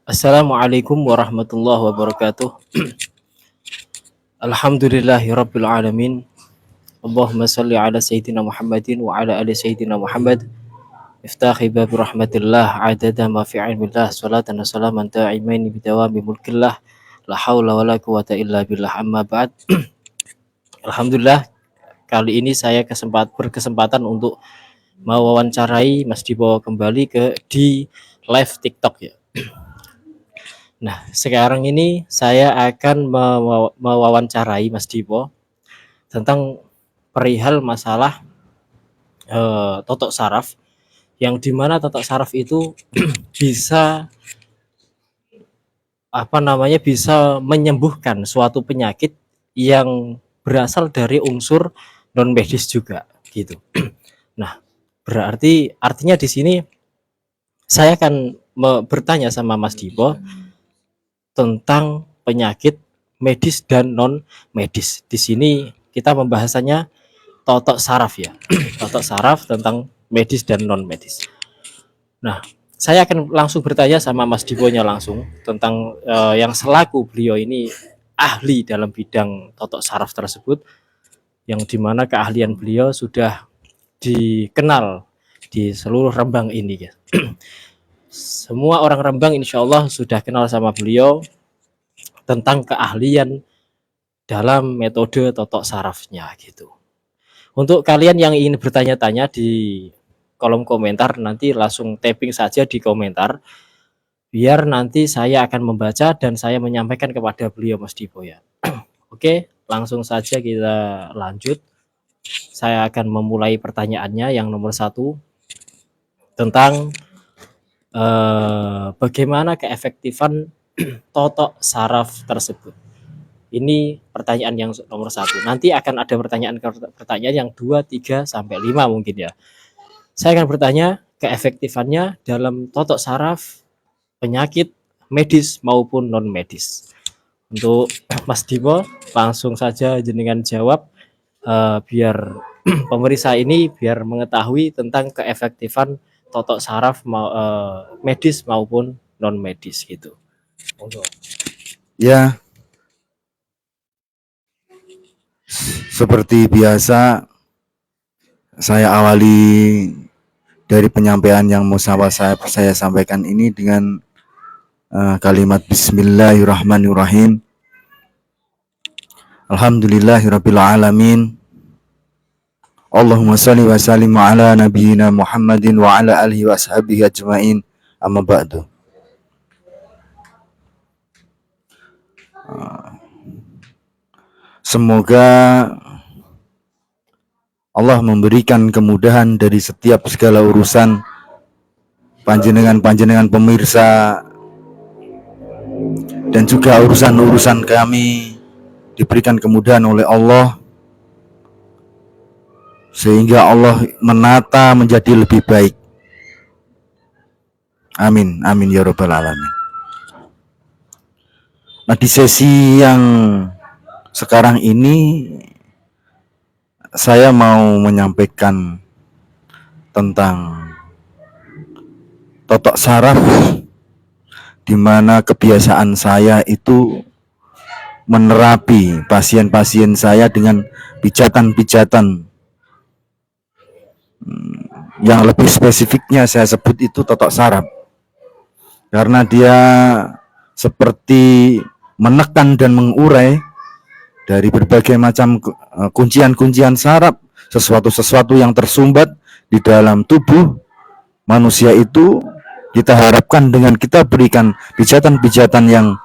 Assalamualaikum warahmatullahi wabarakatuh. Alhamdulillahirabbil alamin. Allahumma shalli ala sayyidina Muhammadin wa ala ali sayyidina Muhammad. Iftahi bab rahmatillah adada ma fi ilmillah salatan wa salaman da'imain bidawami mulkillah la haula wala quwata illa billah amma ba'd. Alhamdulillah kali ini saya berkesempatan untuk mewawancarai Mas Dibo kembali di live TikTok ya. Nah, sekarang ini saya akan mewawancarai Mas Dipo tentang perihal masalah totok saraf, yang dimana totok saraf itu bisa bisa menyembuhkan suatu penyakit yang berasal dari unsur non medis juga gitu. Nah, berarti artinya di sini saya akan bertanya sama Mas Dipo tentang penyakit medis dan non medis. Di sini kita pembahasannya totok saraf ya. Totok saraf tentang medis dan non medis. Nah, saya akan langsung bertanya sama Mas Dibonya langsung tentang yang selaku beliau ini ahli dalam bidang totok saraf tersebut, yang dimana keahlian beliau sudah dikenal di seluruh Rembang ini ya. Semua orang Rembang insya Allah sudah kenal sama beliau tentang keahlian dalam metode totok sarafnya gitu. Untuk kalian yang ingin bertanya-tanya di kolom komentar, nanti langsung tapping saja di komentar, biar nanti saya akan membaca dan saya menyampaikan kepada beliau Mas Dipo ya. Oke, langsung saja kita lanjut. Saya akan memulai pertanyaannya yang nomor 1 tentang bagaimana keefektifan totok saraf tersebut. Ini pertanyaan yang nomor 1. Nanti akan ada pertanyaan yang 2, 3, sampai 5 mungkin ya. Saya akan bertanya keefektifannya dalam totok saraf penyakit medis maupun non medis. Untuk Mas Dipo, langsung saja jenengan jawab biar pemirsa ini biar mengetahui tentang keefektifan totok saraf medis maupun non medis gitu. Ya, seperti biasa saya awali dari penyampaian yang mau saya sampaikan ini dengan kalimat Bismillahirrahmanirrahim. Alhamdulillahirabbil alamin. Allahumma shalli wa sallim ala nabiyyina Muhammadin wa ala alihi wa ashabihi ajmain. Amma ba'du. Semoga Allah memberikan kemudahan dari setiap segala urusan panjenengan pemirsa, dan juga urusan-urusan kami diberikan kemudahan oleh Allah, sehingga Allah menata menjadi lebih baik. Amin, amin ya rabbal alamin. Nah, di sesi yang sekarang ini saya mau menyampaikan tentang totok saraf, di mana kebiasaan saya itu menerapi pasien-pasien saya dengan pijatan-pijatan. Yang lebih spesifiknya saya sebut itu totok saraf, karena dia seperti menekan dan mengurai dari berbagai macam kuncian-kuncian saraf, sesuatu yang tersumbat di dalam tubuh manusia itu. Kita harapkan dengan kita berikan pijatan-pijatan yang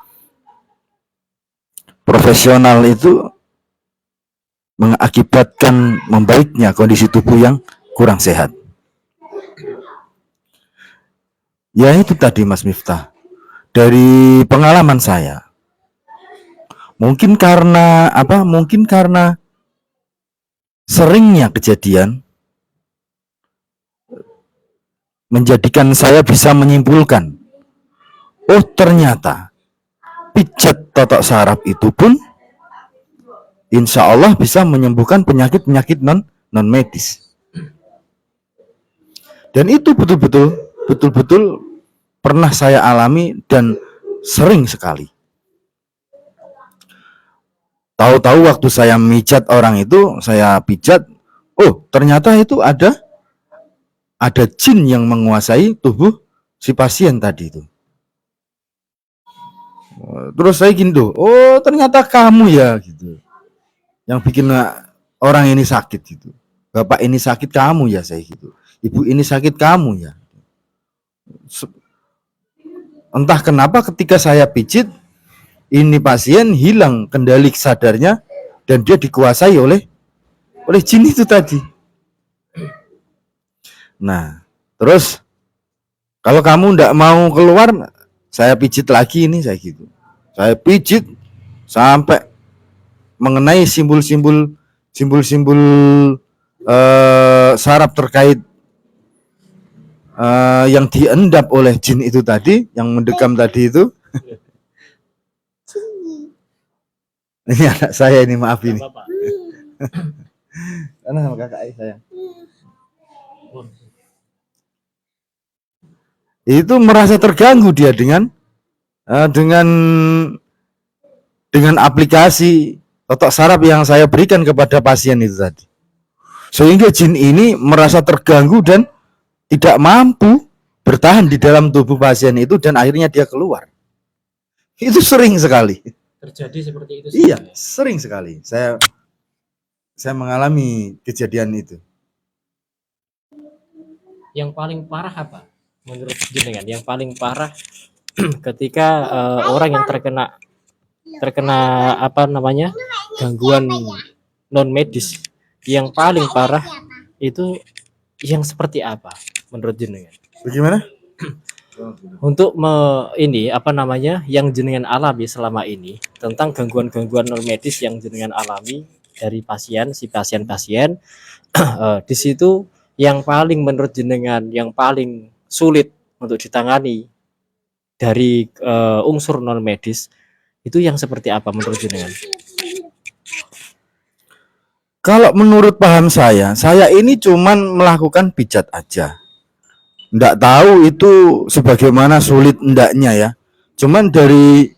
profesional itu mengakibatkan membaiknya kondisi tubuh yang kurang sehat. Ya, itu tadi Mas Miftah, dari pengalaman saya. Mungkin karena seringnya kejadian menjadikan saya bisa menyimpulkan, oh ternyata pijat totok saraf itu pun insya Allah bisa menyembuhkan penyakit-penyakit non medis. Dan itu betul-betul pernah saya alami dan sering sekali. Tahu-tahu waktu saya mijat orang itu, saya pijat, oh ternyata itu ada jin yang menguasai tubuh si pasien tadi itu. Terus saya gini tuh, oh ternyata kamu ya gitu, yang bikin orang ini sakit gitu. Bapak ini sakit kamu ya, saya gitu. Ibu ini sakit kamu ya. Entah kenapa ketika saya pijit, ini pasien hilang kendali sadarnya dan dia dikuasai oleh jin itu tadi. Nah, terus kalau kamu ndak mau keluar, saya pijit lagi ini, saya gitu. Saya pijit sampai mengenai simbol-simbol saraf terkait yang diendap oleh jin itu tadi, yang mendekam tadi itu. Ini anak saya ini, maaf ini. Karena sama kakak saya. Itu merasa terganggu dia dengan aplikasi otak saraf yang saya berikan kepada pasien itu tadi. Sehingga jin ini merasa terganggu dan tidak mampu bertahan di dalam tubuh pasien itu dan akhirnya dia keluar. Itu sering sekali. Terjadi seperti itu. Iya, sering sekali. Saya mengalami kejadian itu. Yang paling parah apa menurut jenengan? Yang paling parah ketika orang yang terkena apa namanya gangguan non medis, yang paling parah itu yang seperti apa menurut jenengan? Bagaimana? Untuk ini apa namanya yang jenengan alami selama ini tentang gangguan-gangguan non medis yang jenengan alami dari pasien di situ yang paling menurut jenengan yang paling sulit untuk ditangani dari unsur non medis itu yang seperti apa menurut jenengan? Kalau menurut paham saya ini cuman melakukan pijat aja. Nggak tahu itu sebagaimana sulit ndaknya ya. Cuman dari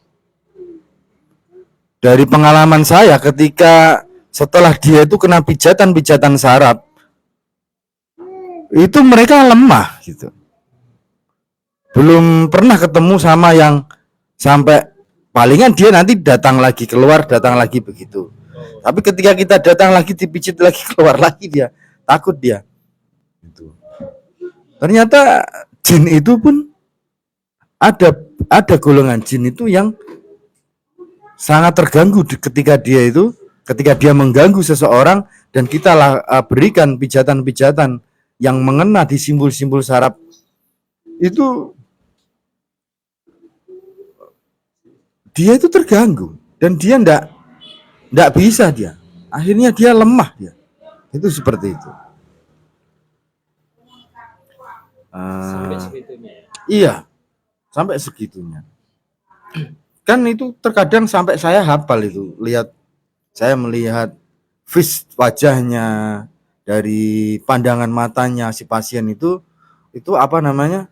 pengalaman saya ketika setelah dia itu kena pijatan saraf, itu mereka lemah gitu. Belum pernah ketemu sama yang sampai palingan dia nanti datang lagi keluar, datang lagi begitu. Tapi ketika kita datang lagi dipijit lagi keluar lagi dia, takut dia. Gitu. Ternyata jin itu pun ada golongan jin itu yang sangat terganggu ketika dia mengganggu seseorang dan kita berikan pijatan-pijatan yang mengena di simbol-simbol saraf itu, dia itu terganggu dan dia ndak bisa, dia akhirnya dia lemah, dia itu seperti itu. Sampai segitunya ya? Iya, sampai segitunya. Kan itu terkadang sampai saya hafal itu, saya melihat wajahnya, dari pandangan matanya si pasien itu apa namanya,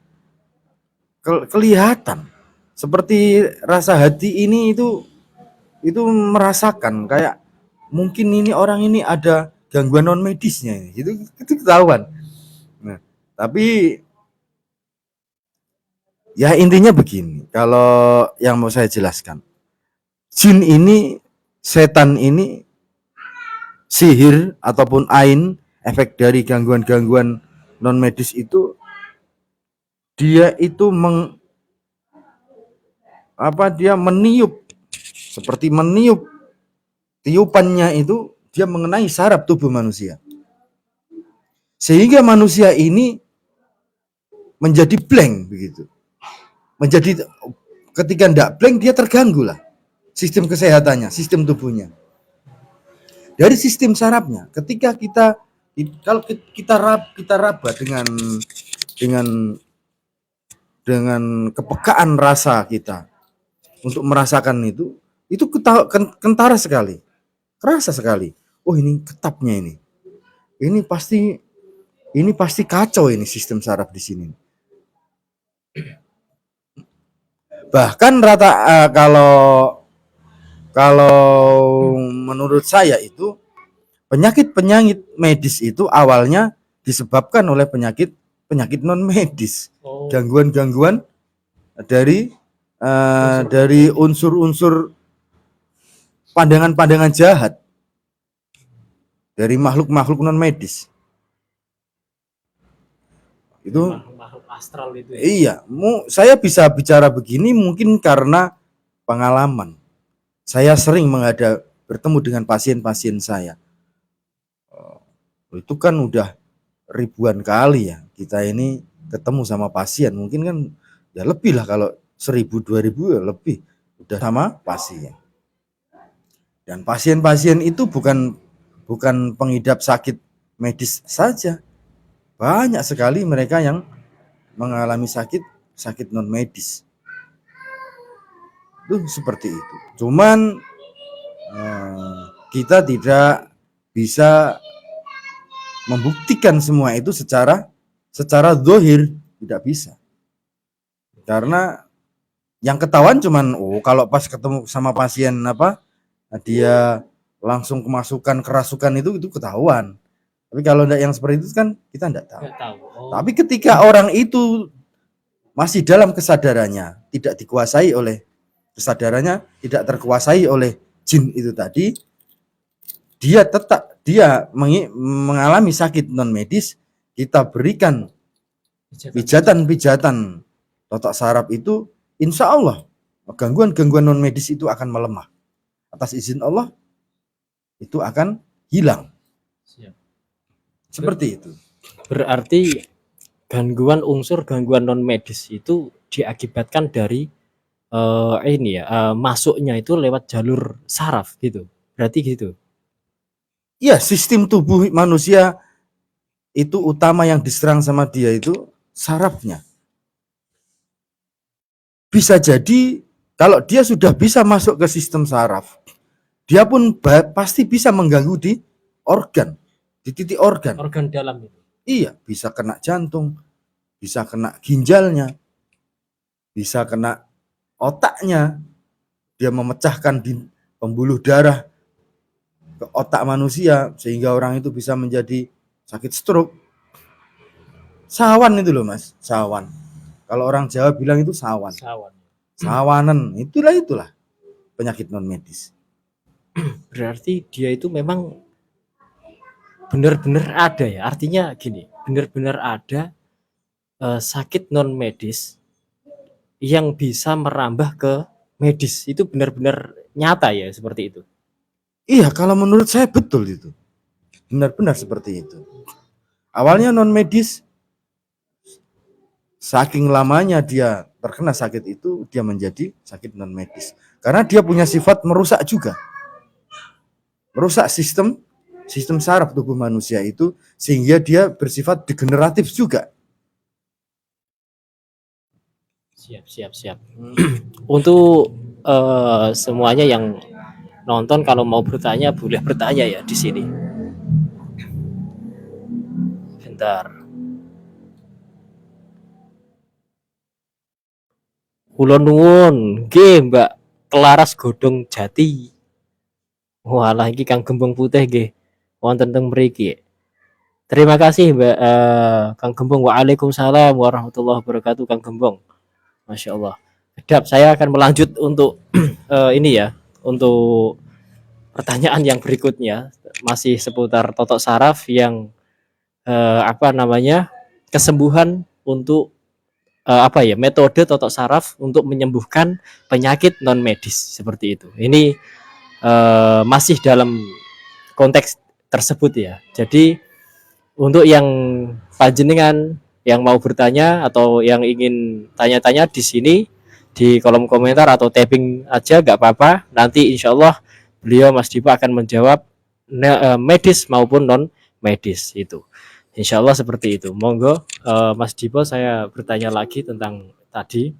kelihatan seperti rasa hati ini itu merasakan kayak mungkin ini orang ini ada gangguan non medisnya, itu ketahuan. Nah, tapi ya intinya begini, kalau yang mau saya jelaskan, jin ini, setan ini, sihir ataupun ain, efek dari gangguan-gangguan non medis itu, dia itu dia meniup, seperti meniup, tiupannya itu dia mengenai saraf tubuh manusia, sehingga manusia ini menjadi blank begitu. Menjadi ketika ndak blank dia terganggu lah sistem kesehatannya, sistem tubuhnya. Dari sistem sarafnya, ketika kalau kita raba dengan kepekaan rasa kita untuk merasakan itu kentara sekali, kerasa sekali. Oh ini ketapnya ini. Ini pasti kacau ini sistem saraf di sini. Bahkan kalau kalau menurut saya itu penyakit medis itu awalnya disebabkan oleh penyakit non medis, Oh, gangguan-gangguan dari unsur-unsur pandangan-pandangan jahat dari makhluk-makhluk non medis. Itu makhluk astral itu ya. iya, saya bisa bicara begini mungkin karena pengalaman. Saya sering bertemu dengan pasien-pasien saya. Itu kan udah ribuan kali ya kita ini ketemu sama pasien, mungkin kan ya lebih lah, kalau 1000 2000 ya lebih udah sama pasien. Dan pasien-pasien itu bukan pengidap sakit medis saja, banyak sekali mereka yang mengalami sakit non medis. Itu seperti itu. Cuman kita tidak bisa membuktikan semua itu secara zahir, tidak bisa. Karena yang ketahuan cuman kalau pas ketemu sama pasien dia langsung kemasukan kerasukan itu ketahuan. Tapi kalau enggak yang seperti itu kan kita enggak tahu. Tapi ketika orang itu masih dalam kesadarannya, tidak terkuasai oleh jin itu tadi, dia mengalami sakit non medis, kita berikan pijatan totok saraf itu, insya Allah gangguan-gangguan non medis itu akan melemah. Atas izin Allah itu akan hilang. Siap. Seperti itu. Berarti gangguan non medis itu diakibatkan dari masuknya itu lewat jalur saraf gitu. Berarti gitu. Iya, sistem tubuh manusia itu utama yang diserang sama dia itu sarafnya. Bisa jadi kalau dia sudah bisa masuk ke sistem saraf, dia pun pasti bisa mengganggu di titik organ. Organ dalam itu. Iya, bisa kena jantung, bisa kena ginjalnya, bisa kena otaknya. Dia memecahkan pembuluh darah ke otak manusia sehingga orang itu bisa menjadi sakit stroke. Sawan itu loh Mas, sawan. Kalau orang Jawa bilang itu sawan. Sawanan, itulah penyakit non medis. Berarti dia itu memang benar-benar ada ya. Artinya gini, benar-benar ada sakit non medis yang bisa merambah ke medis. Itu benar-benar nyata ya seperti itu. Iya, kalau menurut saya betul itu. Benar-benar seperti itu. Awalnya non medis, saking lamanya dia terkena sakit itu, dia menjadi sakit non medis. Karena dia punya sifat merusak juga. Merusak sistem saraf tubuh manusia itu, sehingga dia bersifat degeneratif juga. Siap. Untuk semuanya yang nonton, kalau mau bertanya boleh bertanya ya di sini. Bentar. Kula nuwun, nggih Mbak Kelaras Godong Jati. Walah iki Kang Gembong Putih nggih wonten teng mriki. Terima kasih Mbak Kang Gembong. Waalaikumsalam warahmatullahi wabarakatuh Kang Gembong. Masya Allah. Sedap, saya akan melanjut untuk ini ya, untuk pertanyaan yang berikutnya, masih seputar totok saraf yang kesembuhan untuk metode totok saraf untuk menyembuhkan penyakit non medis seperti itu. Ini masih dalam konteks tersebut ya. Jadi untuk yang panjenengan yang mau bertanya atau yang ingin tanya-tanya di sini di kolom komentar atau tapping aja gak apa-apa. Nanti insya Allah beliau Mas Dipo akan menjawab medis maupun non medis itu. Insya Allah seperti itu. Monggo Mas Dipo, saya bertanya lagi tentang tadi.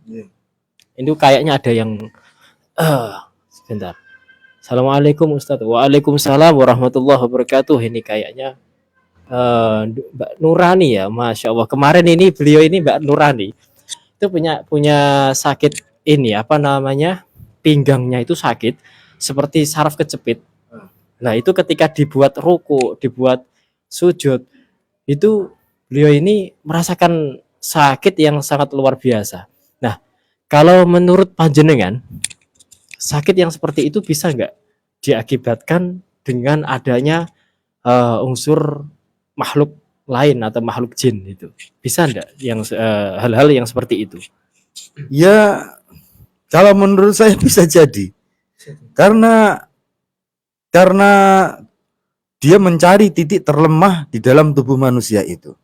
Ini kayaknya ada yang sebentar. Assalamualaikum Ustadz. Waalaikumsalam warahmatullahi wabarakatuh. Ini kayaknya Mbak Nurani ya, Masya Allah. Kemarin ini beliau ini Mbak Nurani itu punya sakit ini apa namanya, pinggangnya itu sakit seperti saraf kejepit. Nah, itu ketika dibuat ruku, dibuat sujud, itu beliau ini merasakan sakit yang sangat luar biasa. Nah, kalau menurut panjenengan, sakit yang seperti itu bisa nggak diakibatkan dengan adanya unsur makhluk lain atau makhluk jin itu? Bisa enggak yang hal-hal yang seperti itu? Ya, kalau menurut saya bisa jadi. Karena dia mencari titik terlemah di dalam tubuh manusia itu.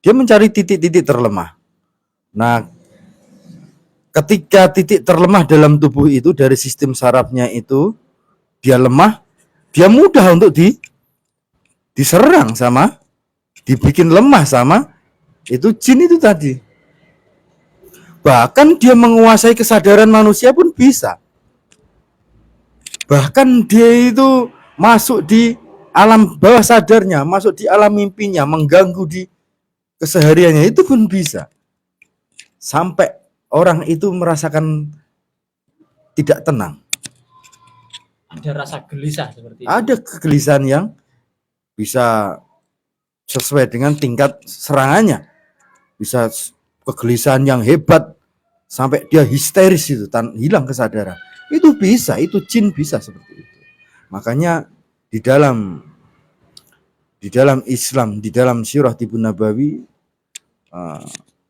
Dia mencari titik-titik terlemah. Nah, ketika titik terlemah dalam tubuh itu dari sistem sarafnya itu dia lemah, dia mudah untuk diserang sama, dibikin lemah sama itu jin itu tadi. Bahkan dia menguasai kesadaran manusia pun bisa. Bahkan dia itu masuk di alam bawah sadarnya, masuk di alam mimpinya, mengganggu di kesehariannya itu pun bisa. Sampai orang itu merasakan tidak tenang. Ada rasa gelisah seperti itu. Ada kegelisahan yang bisa sesuai dengan tingkat serangannya. Bisa kegelisahan yang hebat sampai dia histeris itu, hilang kesadaran. Itu bisa, itu jin bisa seperti itu. Makanya di dalam Islam, di dalam Sirah Tibun Nabawi,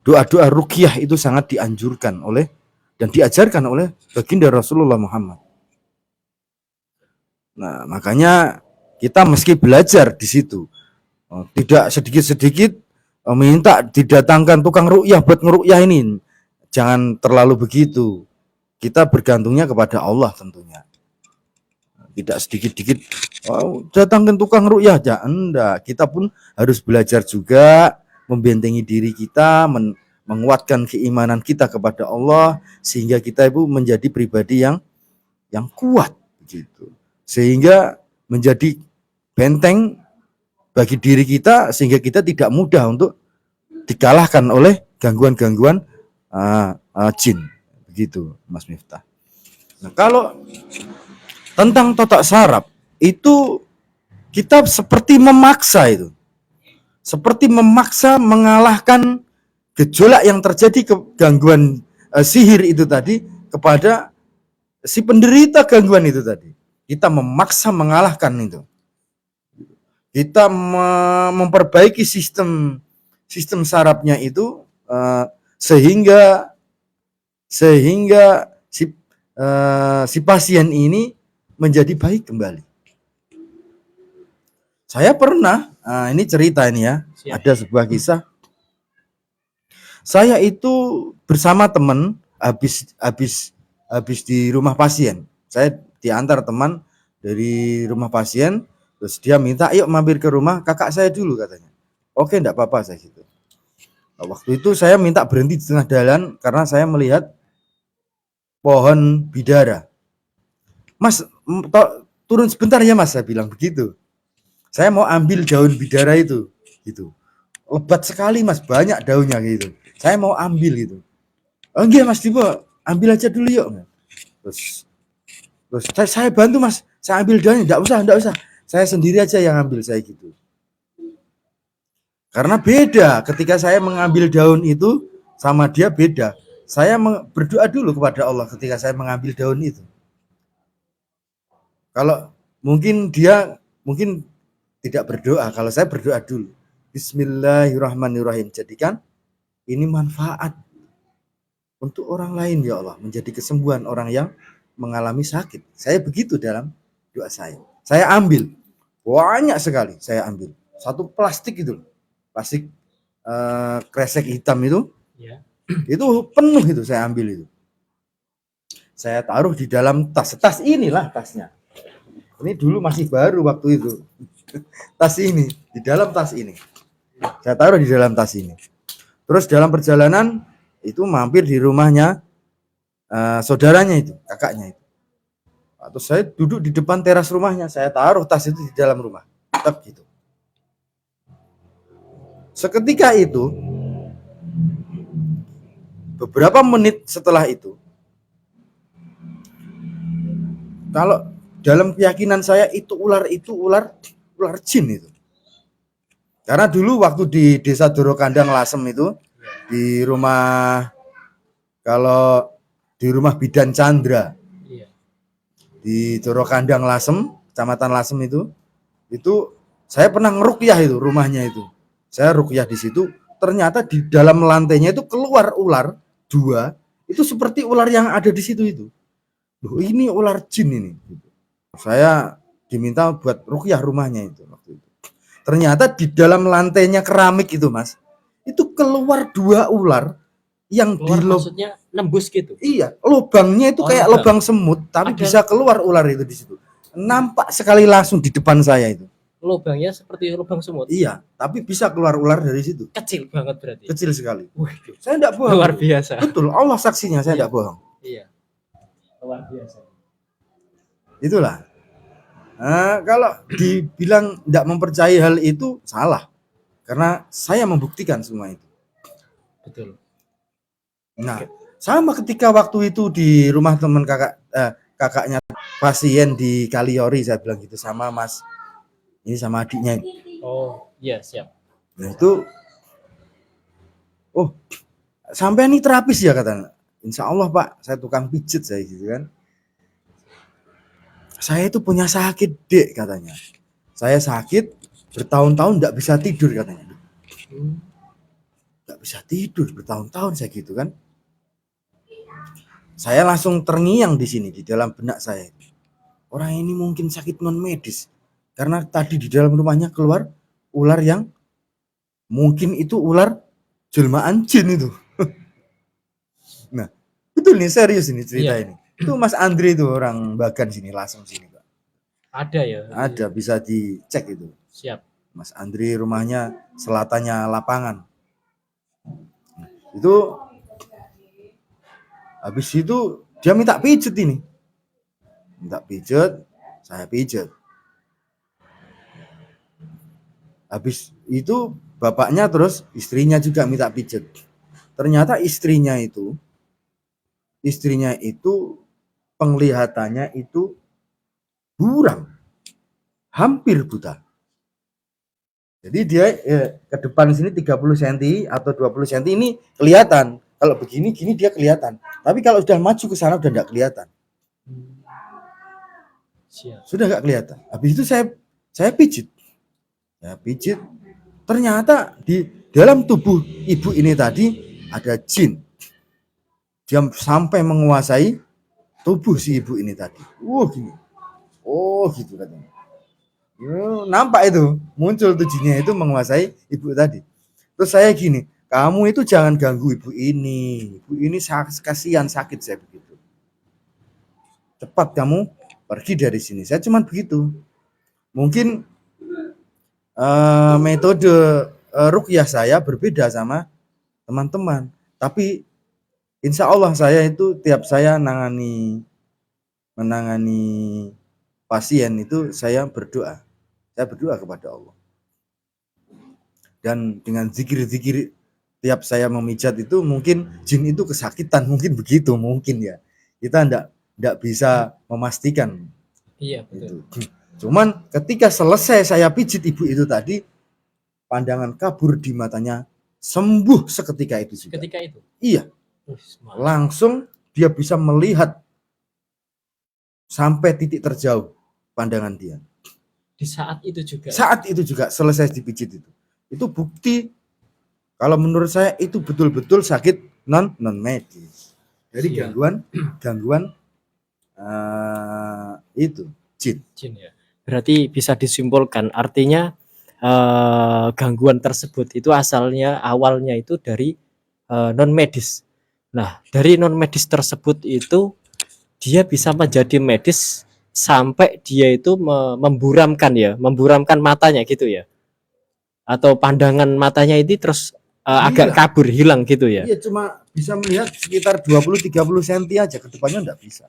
doa-doa ruqyah itu sangat dianjurkan oleh dan diajarkan oleh baginda Rasulullah Muhammad. Nah, makanya kita meski belajar di situ, tidak sedikit-sedikit minta didatangkan tukang ruqyah buat ngeruqyah ini. Jangan terlalu begitu. Kita bergantungnya kepada Allah tentunya. Tidak sedikit-sedikit datangkan tukang ruqyah aja. Enggak, kita pun harus belajar juga membentengi diri kita, menguatkan keimanan kita kepada Allah sehingga kita itu menjadi pribadi yang kuat gitu. Sehingga menjadi benteng bagi diri kita sehingga kita tidak mudah untuk dikalahkan oleh gangguan-gangguan jin begitu, Mas Miftah. Nah, kalau tentang totok saraf itu kita seperti memaksa itu. Seperti memaksa mengalahkan gejolak yang terjadi gangguan sihir itu tadi kepada si penderita gangguan itu tadi. Kita memaksa mengalahkan itu. Kita memperbaiki sistem sarafnya itu sehingga si pasien ini menjadi baik kembali. Saya pernah, ini cerita ini ya, ada sebuah kisah. Saya itu bersama teman habis di rumah pasien. Saya diantar teman dari rumah pasien, terus dia minta, "Yuk mampir ke rumah kakak saya dulu," katanya. Oke, enggak apa-apa saya gitu. Nah, waktu itu saya minta berhenti di tengah jalan karena saya melihat pohon bidara. "Mas, turun sebentar ya Mas," saya bilang begitu. Saya mau ambil daun bidara itu, gitu. Lebat sekali Mas, banyak daunnya gitu. Saya mau ambil gitu. "Oh iya Mas Dipo, ambil aja dulu yuk." Terus saya bantu Mas, saya ambil daunnya. Enggak usah. Saya sendiri aja yang ambil, saya gitu. Karena beda ketika saya mengambil daun itu sama dia beda. Saya berdoa dulu kepada Allah ketika saya mengambil daun itu. Kalau mungkin dia tidak berdoa, kalau saya berdoa dulu. Bismillahirrahmanirrahim. Jadikan ini manfaat untuk orang lain ya Allah, menjadi kesembuhan orang yang mengalami sakit. Saya begitu dalam doa saya. Saya ambil banyak sekali, saya ambil satu plastik itu, plastik kresek hitam itu, Ya. Itu penuh itu saya ambil itu. Saya taruh di dalam tas inilah tasnya. Ini dulu masih baru waktu itu. Tas ini, di dalam tas ini. Saya taruh di dalam tas ini. Terus dalam perjalanan itu mampir di rumahnya saudaranya itu, kakaknya itu. Terus saya duduk di depan teras rumahnya, saya taruh tas itu di dalam rumah. Tetap gitu. Seketika itu, beberapa menit setelah itu, kalau dalam keyakinan saya itu ular jin itu. Karena dulu waktu di Desa Dorokandang Lasem itu, di rumah, kalau di rumah Bidan Chandra Iya. di Dorokandang Lasem, Kecamatan Lasem itu saya pernah ngerukyah itu rumahnya itu. Saya rukyah di situ, ternyata di dalam lantainya itu keluar ular 2, itu seperti ular yang ada di situ itu. Loh, ini ular jin ini. Saya diminta buat rukyah rumahnya itu waktu itu. Ternyata di dalam lantainya keramik itu, Mas, itu keluar 2 ular yang maksudnya nembus gitu. Iya, lubangnya itu kayak lubang semut, tapi bisa keluar ular itu di situ. Nampak sekali langsung di depan saya itu. Lubangnya seperti lubang semut. Iya, tapi bisa keluar ular dari situ. Kecil banget berarti. Kecil sekali. Waduh. Saya enggak bohong. Luar biasa. Betul, Allah saksinya, saya enggak bohong. Iya. Luar biasa. Itulah. Nah, kalau dibilang enggak mempercayai hal itu salah. Karena saya membuktikan semua itu. Betul. Nah, sama ketika waktu itu di rumah teman kakaknya pasien di Kaliori, saya bilang gitu sama Mas. Ini sama adiknya. Oh, iya, siap. Nah, itu sampai ini terapis ya katanya. Insya Allah Pak, saya tukang pijet saya gitu kan. Saya itu punya sakit Dek katanya. Saya sakit bertahun-tahun enggak bisa tidur katanya. Enggak bisa tidur bertahun-tahun saya gitu kan. Saya langsung terngiang di sini di dalam benak saya. Orang ini mungkin sakit non medis. Karena tadi di dalam rumahnya keluar ular yang mungkin itu ular jelmaan jin itu. Nah, betul nih, serius ini cerita ini. Itu Mas Andre itu orang Bagan sini, Lasem sini, Pak. Ada ya? Ada, bisa dicek itu. Siap. Mas Andre rumahnya selatannya lapangan. Itu habis itu dia minta pijet ini. Minta pijet, saya pijet. Habis itu bapaknya terus istrinya juga minta pijet. Ternyata istrinya itu penglihatannya itu buram, hampir buta. Jadi dia ke depan sini 30 cm atau 20 cm ini kelihatan. Kalau begini gini dia kelihatan. Tapi kalau sudah maju ke sana udah enggak kelihatan. Sudah enggak kelihatan. Habis itu saya pijit. Ya, pijit. Ternyata di dalam tubuh ibu ini tadi ada jin. Dia sampai menguasai tubuh si ibu ini tadi. Gini. Oh, gitu katanya. Nampak itu, muncul tuh jinnya itu menguasai ibu tadi. Terus saya gini, kamu itu jangan ganggu ibu ini. Ibu ini kasihan sakit, saya begitu. Cepat kamu pergi dari sini. Saya cuma begitu. Mungkin metode ruqyah saya berbeda sama teman-teman, tapi insya Allah saya itu tiap saya menangani pasien itu saya berdoa kepada Allah, dan dengan zikir-zikir tiap saya memijat itu mungkin jin itu kesakitan, mungkin begitu, mungkin ya, kita enggak bisa memastikan. Iya, betul. Cuman ketika selesai saya pijit ibu itu tadi, pandangan kabur di matanya, sembuh seketika itu juga. Ketika itu? Iya. Langsung dia bisa melihat sampai titik terjauh pandangan dia. Di saat itu juga? Saat itu juga selesai dipijit itu. Itu bukti kalau menurut saya itu betul-betul sakit non medis. Jadi gangguan itu jin ya. Berarti bisa disimpulkan artinya gangguan tersebut itu awalnya itu dari non medis. Nah, dari non medis tersebut itu dia bisa menjadi medis sampai dia itu memburamkan matanya gitu ya, atau pandangan matanya ini terus agak kabur, hilang gitu ya. Iya, cuma bisa melihat sekitar 20-30 cm aja, ke depannya enggak bisa.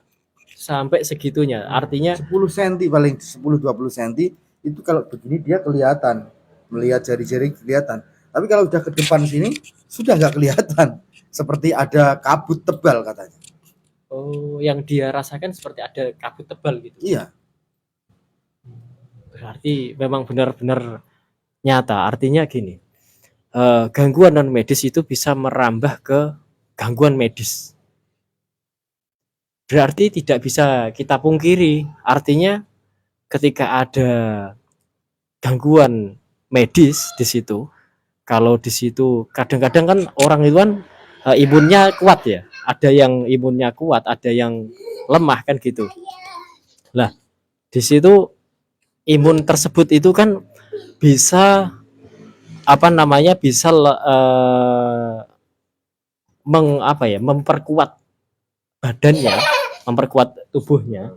Sampai segitunya, artinya 10 cm paling 10-20 cm itu kalau begini dia kelihatan, melihat jari-jari kelihatan. Tapi kalau udah ke depan sini sudah enggak kelihatan, seperti ada kabut tebal katanya. Oh, yang dia rasakan seperti ada kabut tebal gitu. Iya. Berarti memang benar-benar nyata. Artinya gini, gangguan non medis itu bisa merambah ke gangguan medis. Berarti tidak bisa kita pungkiri. Artinya ketika ada gangguan medis di situ, kalau di situ kadang-kadang kan orang itu kan imunnya kuat ya. Ada yang imunnya kuat, ada yang lemah kan gitu. Lah, di situ imun tersebut itu kan bisa apa namanya bisa memperkuat badannya, memperkuat tubuhnya.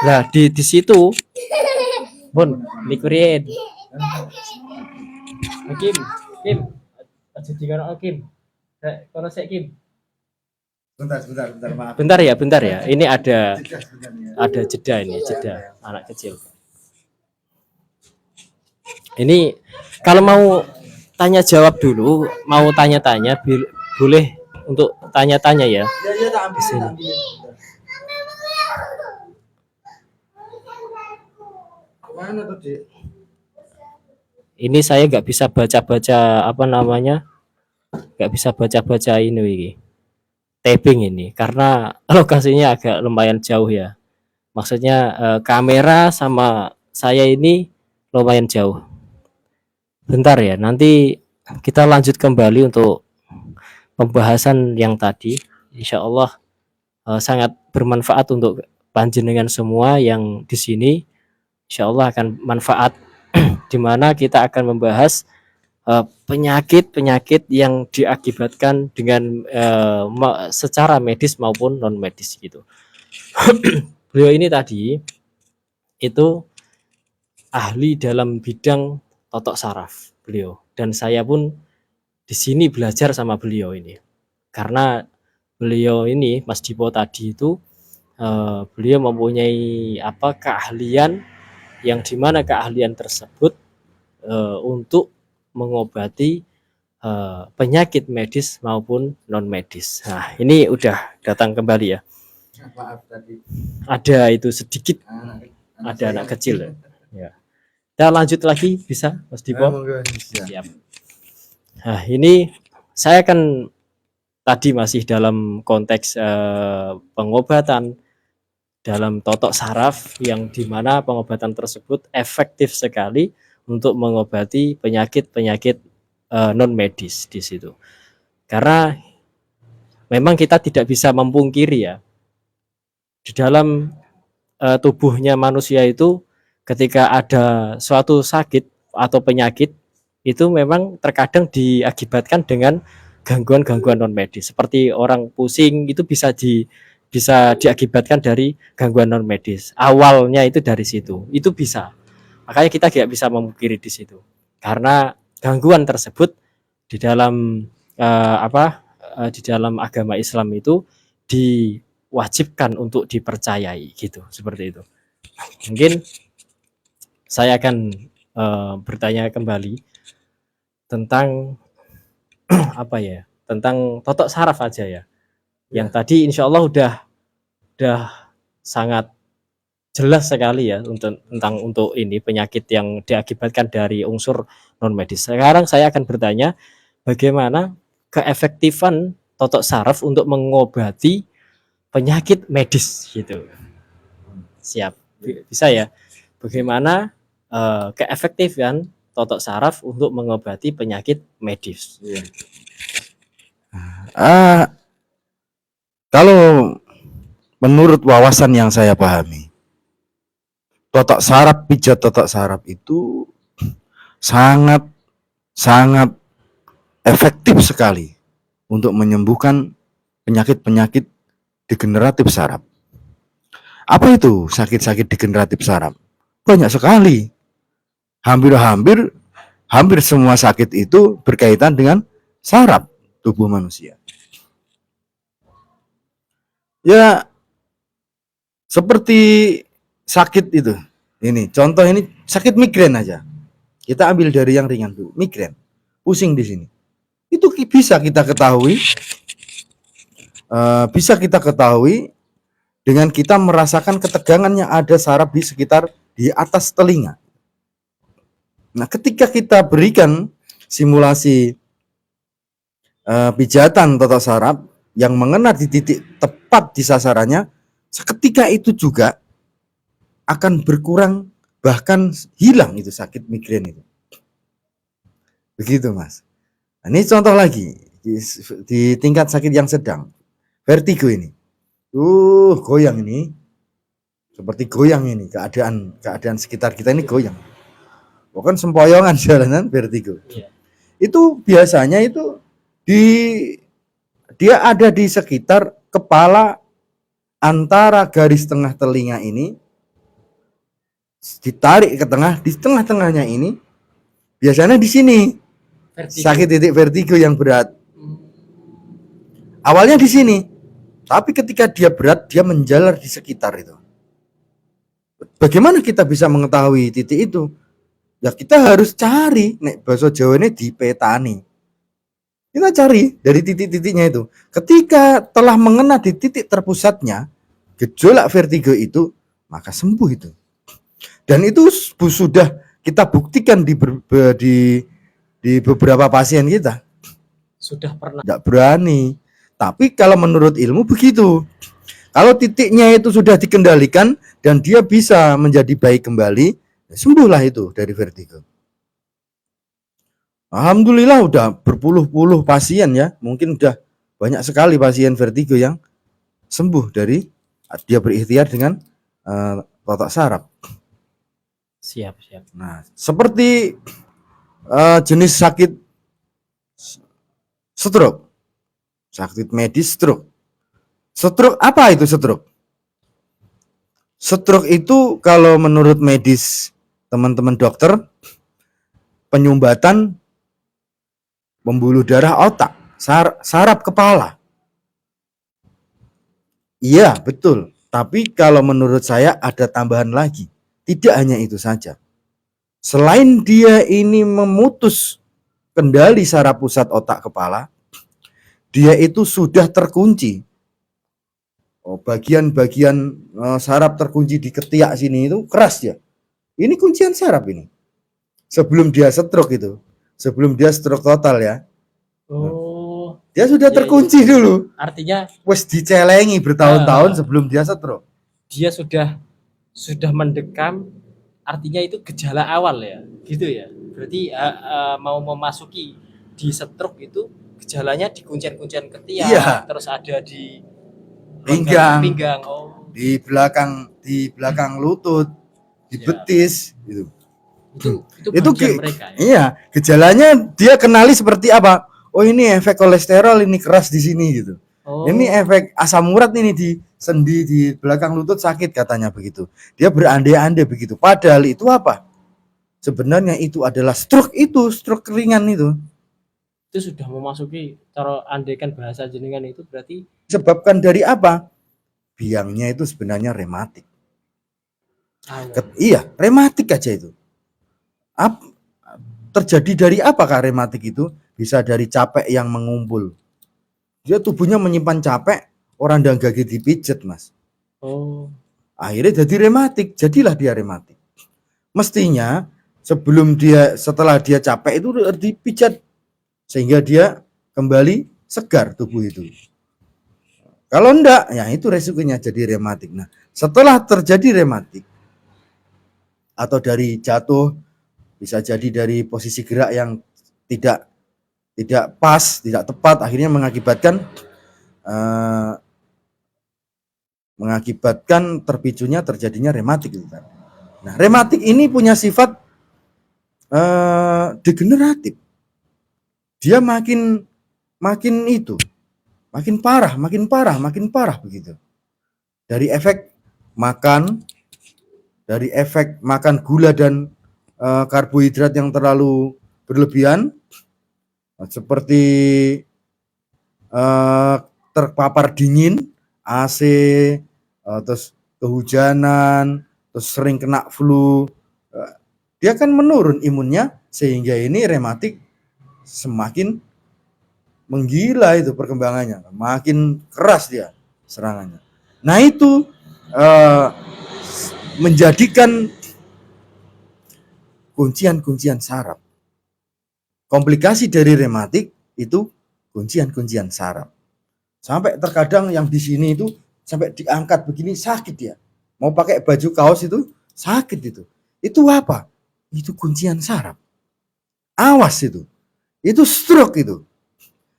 Nah di situ, Bun, likurin, Kim, Kim, aja dikono Kim, kono sek Kim. Bentar, maaf. Bentar ya. Ini ada jeda anak kecil. Ini kalau mau tanya jawab dulu, mau tanya-tanya boleh untuk tanya-tanya ya. Ya, tak ambil, Sini. Mana tuh, Dik? Ini saya nggak bisa baca-baca apa namanya, nggak bisa baca-baca ini taping ini karena lokasinya agak lumayan jauh ya. Maksudnya kamera sama saya ini lumayan jauh. Bentar ya, nanti kita lanjut kembali untuk pembahasan yang tadi. Insya Allah sangat bermanfaat untuk panjenengan semua yang di sini. Insya Allah akan manfaat di mana kita akan membahas penyakit-penyakit yang diakibatkan dengan secara medis maupun non medis gitu. Beliau ini tadi itu ahli dalam bidang totok saraf beliau, dan saya pun di sini belajar sama beliau ini karena beliau ini Mas Dipo tadi itu beliau mempunyai keahlian yang dimana keahlian tersebut untuk mengobati penyakit medis maupun non medis. Nah ini udah datang kembali ya. Maaf tadi. Ada itu sedikit, ada anak kecil ya. Kita lanjut lagi bisa Mas Dipo? Siap. Nah ini saya kan tadi masih dalam konteks pengobatan dalam totok saraf yang dimana pengobatan tersebut efektif sekali untuk mengobati penyakit-penyakit non medis di situ. Karena memang kita tidak bisa memungkiri ya, di dalam tubuhnya manusia itu ketika ada suatu sakit atau penyakit itu memang terkadang diakibatkan dengan gangguan-gangguan non medis. Seperti orang pusing itu bisa diakibatkan dari gangguan non medis. Awalnya itu dari situ. Itu bisa. Makanya kita tidak bisa memungkiri di situ. Karena gangguan tersebut di dalam di dalam agama Islam itu diwajibkan untuk dipercayai gitu, seperti itu. Mungkin saya akan bertanya kembali tentang tentang totok saraf aja ya. Yang tadi insya Allah udah sangat jelas sekali ya untuk ini penyakit yang diakibatkan dari unsur non medis. Sekarang saya akan bertanya bagaimana keefektifan totok saraf untuk mengobati penyakit medis gitu. Siap, bisa ya? Bagaimana keefektifan totok saraf untuk mengobati penyakit medis? Kalau menurut wawasan yang saya pahami, pijat totok saraf itu sangat efektif sekali untuk menyembuhkan penyakit-penyakit degeneratif saraf. Apa itu sakit-sakit degeneratif saraf? Banyak sekali. Hampir semua sakit itu berkaitan dengan saraf tubuh manusia. Ya, seperti sakit itu. Ini contoh, ini sakit migrain aja. Kita ambil dari yang ringan dulu, migrain. Pusing di sini. Itu bisa kita ketahui dengan kita merasakan ketegangan yang ada saraf di sekitar di atas telinga. Nah, ketika kita berikan simulasi pijatan totok saraf yang mengena di titik tepat di sasarannya, seketika itu juga akan berkurang, bahkan hilang itu sakit migrain itu. Begitu, Mas. Nah, ini contoh lagi di tingkat sakit yang sedang, vertigo ini. Goyang ini. Seperti goyang ini, keadaan sekitar kita ini goyang. Bukan sempoyongan jalanan vertigo. Iya. Itu biasanya itu dia ada di sekitar kepala, antara garis tengah telinga ini, ditarik ke tengah, di tengah-tengahnya ini biasanya di sini Vertigo. sakit titik vertigo yang berat. Awalnya di sini, tapi ketika dia berat, dia menjalar di sekitar itu. Bagaimana kita bisa mengetahui titik itu? Ya kita harus cari, nek bahasa Jawa ini dipetani. Kita cari dari titik-titiknya itu. Ketika telah mengena di titik terpusatnya gejolak vertigo itu, maka sembuh itu. Dan itu sudah kita buktikan di beberapa pasien kita. Sudah pernah. Tidak berani. Tapi kalau menurut ilmu begitu. Kalau titiknya itu sudah dikendalikan dan dia bisa menjadi baik kembali, sembuhlah itu dari vertigo. Alhamdulillah udah berpuluh-puluh pasien ya, mungkin udah banyak sekali pasien vertigo yang sembuh dari dia berikhtiar dengan totok saraf. Siap. Nah, seperti jenis sakit stroke, sakit medis stroke. Stroke apa itu stroke? Stroke itu kalau menurut medis teman-teman dokter, penyumbatan pembuluh darah otak, saraf kepala. Iya, betul. Tapi kalau menurut saya ada tambahan lagi. Tidak hanya itu saja. Selain dia ini memutus kendali saraf pusat otak kepala, dia itu sudah terkunci. Bagian-bagian saraf terkunci di ketiak sini itu keras ya. Ini kuncian saraf ini. Sebelum dia stroke itu. Sebelum dia stroke total ya. Dia sudah terkunci dulu. Artinya wes dicelengi bertahun-tahun sebelum dia stroke. Dia sudah mendekam, artinya itu gejala awal ya. Gitu ya. Berarti mau memasuki di stroke itu gejalanya di kuncian-kuncian ketiak, iya. Terus ada di pinggang. Di belakang lutut, di betis gitu. Itu mereka, ya? Iya, gejalanya dia kenali seperti apa? Oh, ini efek kolesterol, ini keras di sini gitu. Ini efek asam urat ini di sendi di belakang lutut sakit katanya begitu. Dia berandai-andai begitu. Padahal itu apa? Sebenarnya itu adalah stroke ringan itu. Itu sudah memasuki, cara andaikan bahasa jenengan itu berarti disebabkan dari apa? Biangnya itu sebenarnya rematik. Iya, rematik aja itu. Terjadi dari apakah rematik itu? Bisa dari capek yang mengumpul. Dia tubuhnya menyimpan capek, orang dan gigi dipijet, Mas. Akhirnya jadi rematik, jadilah dia rematik. Mestinya setelah dia capek itu dipijat sehingga dia kembali segar tubuh itu. Kalau enggak, ya itu resikonya jadi rematik. Nah, setelah terjadi rematik atau dari jatuh, bisa jadi dari posisi gerak yang tidak pas, tidak tepat, akhirnya mengakibatkan terpicunya terjadinya rematik itu kan. Nah, rematik ini punya sifat degeneratif. Dia makin parah begitu. Dari efek makan gula dan karbohidrat yang terlalu berlebihan, seperti terpapar dingin, AC, terus kehujanan, terus sering kena flu, dia kan menurun imunnya sehingga ini rematik semakin menggila itu perkembangannya, makin keras dia serangannya. Nah itu eh, menjadikan kuncian-kuncian saraf. Komplikasi dari rematik itu kuncian-kuncian saraf. Sampai terkadang yang di sini itu sampai diangkat begini sakit ya. Mau pakai baju kaos itu sakit itu. Itu apa? Itu kuncian saraf. Awas itu. Itu stroke itu.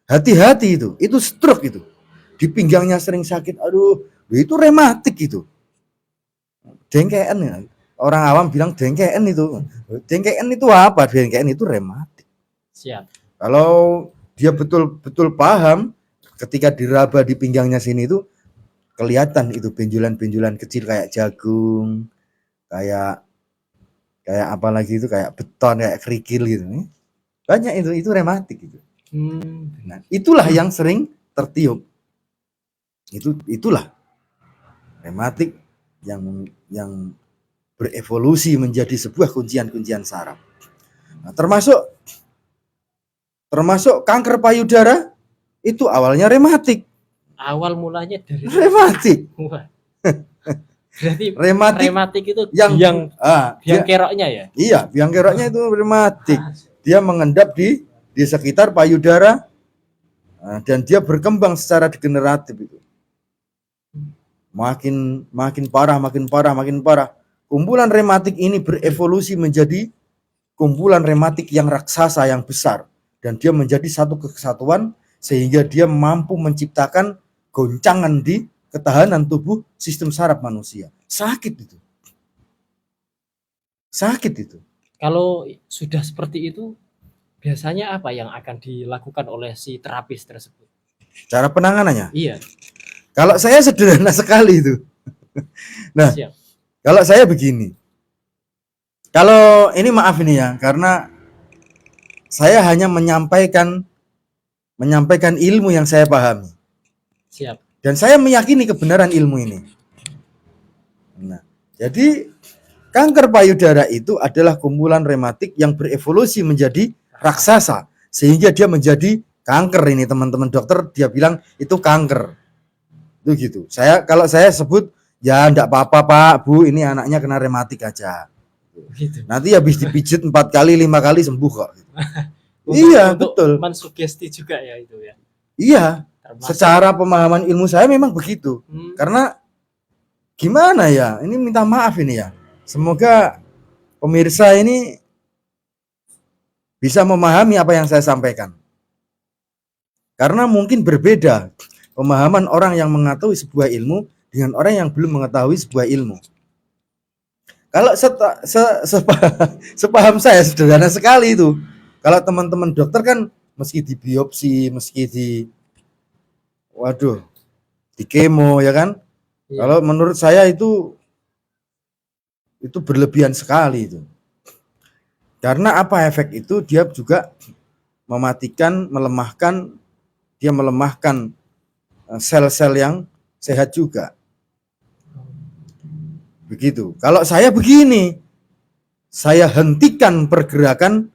Hati-hati itu. Itu stroke itu. Di pinggangnya sering sakit. Aduh, itu rematik itu. Dengkean ya. Orang awam bilang dengkean itu. Dengkean itu apa? Dengkean itu rematik. Siap. Kalau dia betul-betul paham, ketika diraba di pinggangnya sini itu kelihatan itu benjolan-benjolan kecil kayak jagung, kayak apa lagi itu kayak beton, kayak kerikil gitu. Banyak itu rematik gitu. Nah, itulah yang sering tertiup. Itulah rematik yang berevolusi menjadi sebuah kuncian-kuncian saraf. Nah, termasuk kanker payudara itu awalnya rematik. Awal mulanya dari Rematik. Wah. Berarti Rematik itu yang keroknya ya? Iya, biang keroknya itu rematik. Dia mengendap di sekitar payudara dan dia berkembang secara degeneratif itu. Makin parah. Kumpulan rematik ini berevolusi menjadi kumpulan rematik yang raksasa, yang besar, dan dia menjadi satu kesatuan sehingga dia mampu menciptakan goncangan di ketahanan tubuh sistem saraf manusia. Sakit itu. Kalau sudah seperti itu, biasanya apa yang akan dilakukan oleh si terapis tersebut? Cara penanganannya? Iya. Kalau saya sederhana sekali itu. Nah, siap. Kalau saya begini. Kalau ini maaf ini ya, karena saya hanya menyampaikan ilmu yang saya pahami. Siap. Dan saya meyakini kebenaran ilmu ini. Nah, jadi kanker payudara itu adalah kumpulan rematik yang berevolusi menjadi raksasa sehingga dia menjadi kanker ini teman-teman dokter, dia bilang itu kanker. Itu gitu. Kalau saya sebut ya enggak apa-apa Pak, Bu, ini anaknya kena rematik aja. Gitu. Nanti habis dipijit 4 kali 5 kali sembuh kok. Gitu. Iya, betul. Mensugesti juga ya itu ya. Iya. Secara pemahaman ilmu saya memang begitu. Karena gimana ya? Ini minta maaf ini ya. Semoga pemirsa ini bisa memahami apa yang saya sampaikan. Karena mungkin berbeda pemahaman orang yang mengetahui sebuah ilmu dengan orang yang belum mengetahui sebuah ilmu. Kalau sepaham saya sederhana sekali itu. Kalau teman-teman dokter kan meski di biopsi, meski di kemo ya kan. Iya. Kalau menurut saya itu berlebihan sekali itu. Karena apa efek itu? Dia juga mematikan, melemahkan sel-sel yang sehat juga. Begitu. Kalau saya begini, saya hentikan pergerakan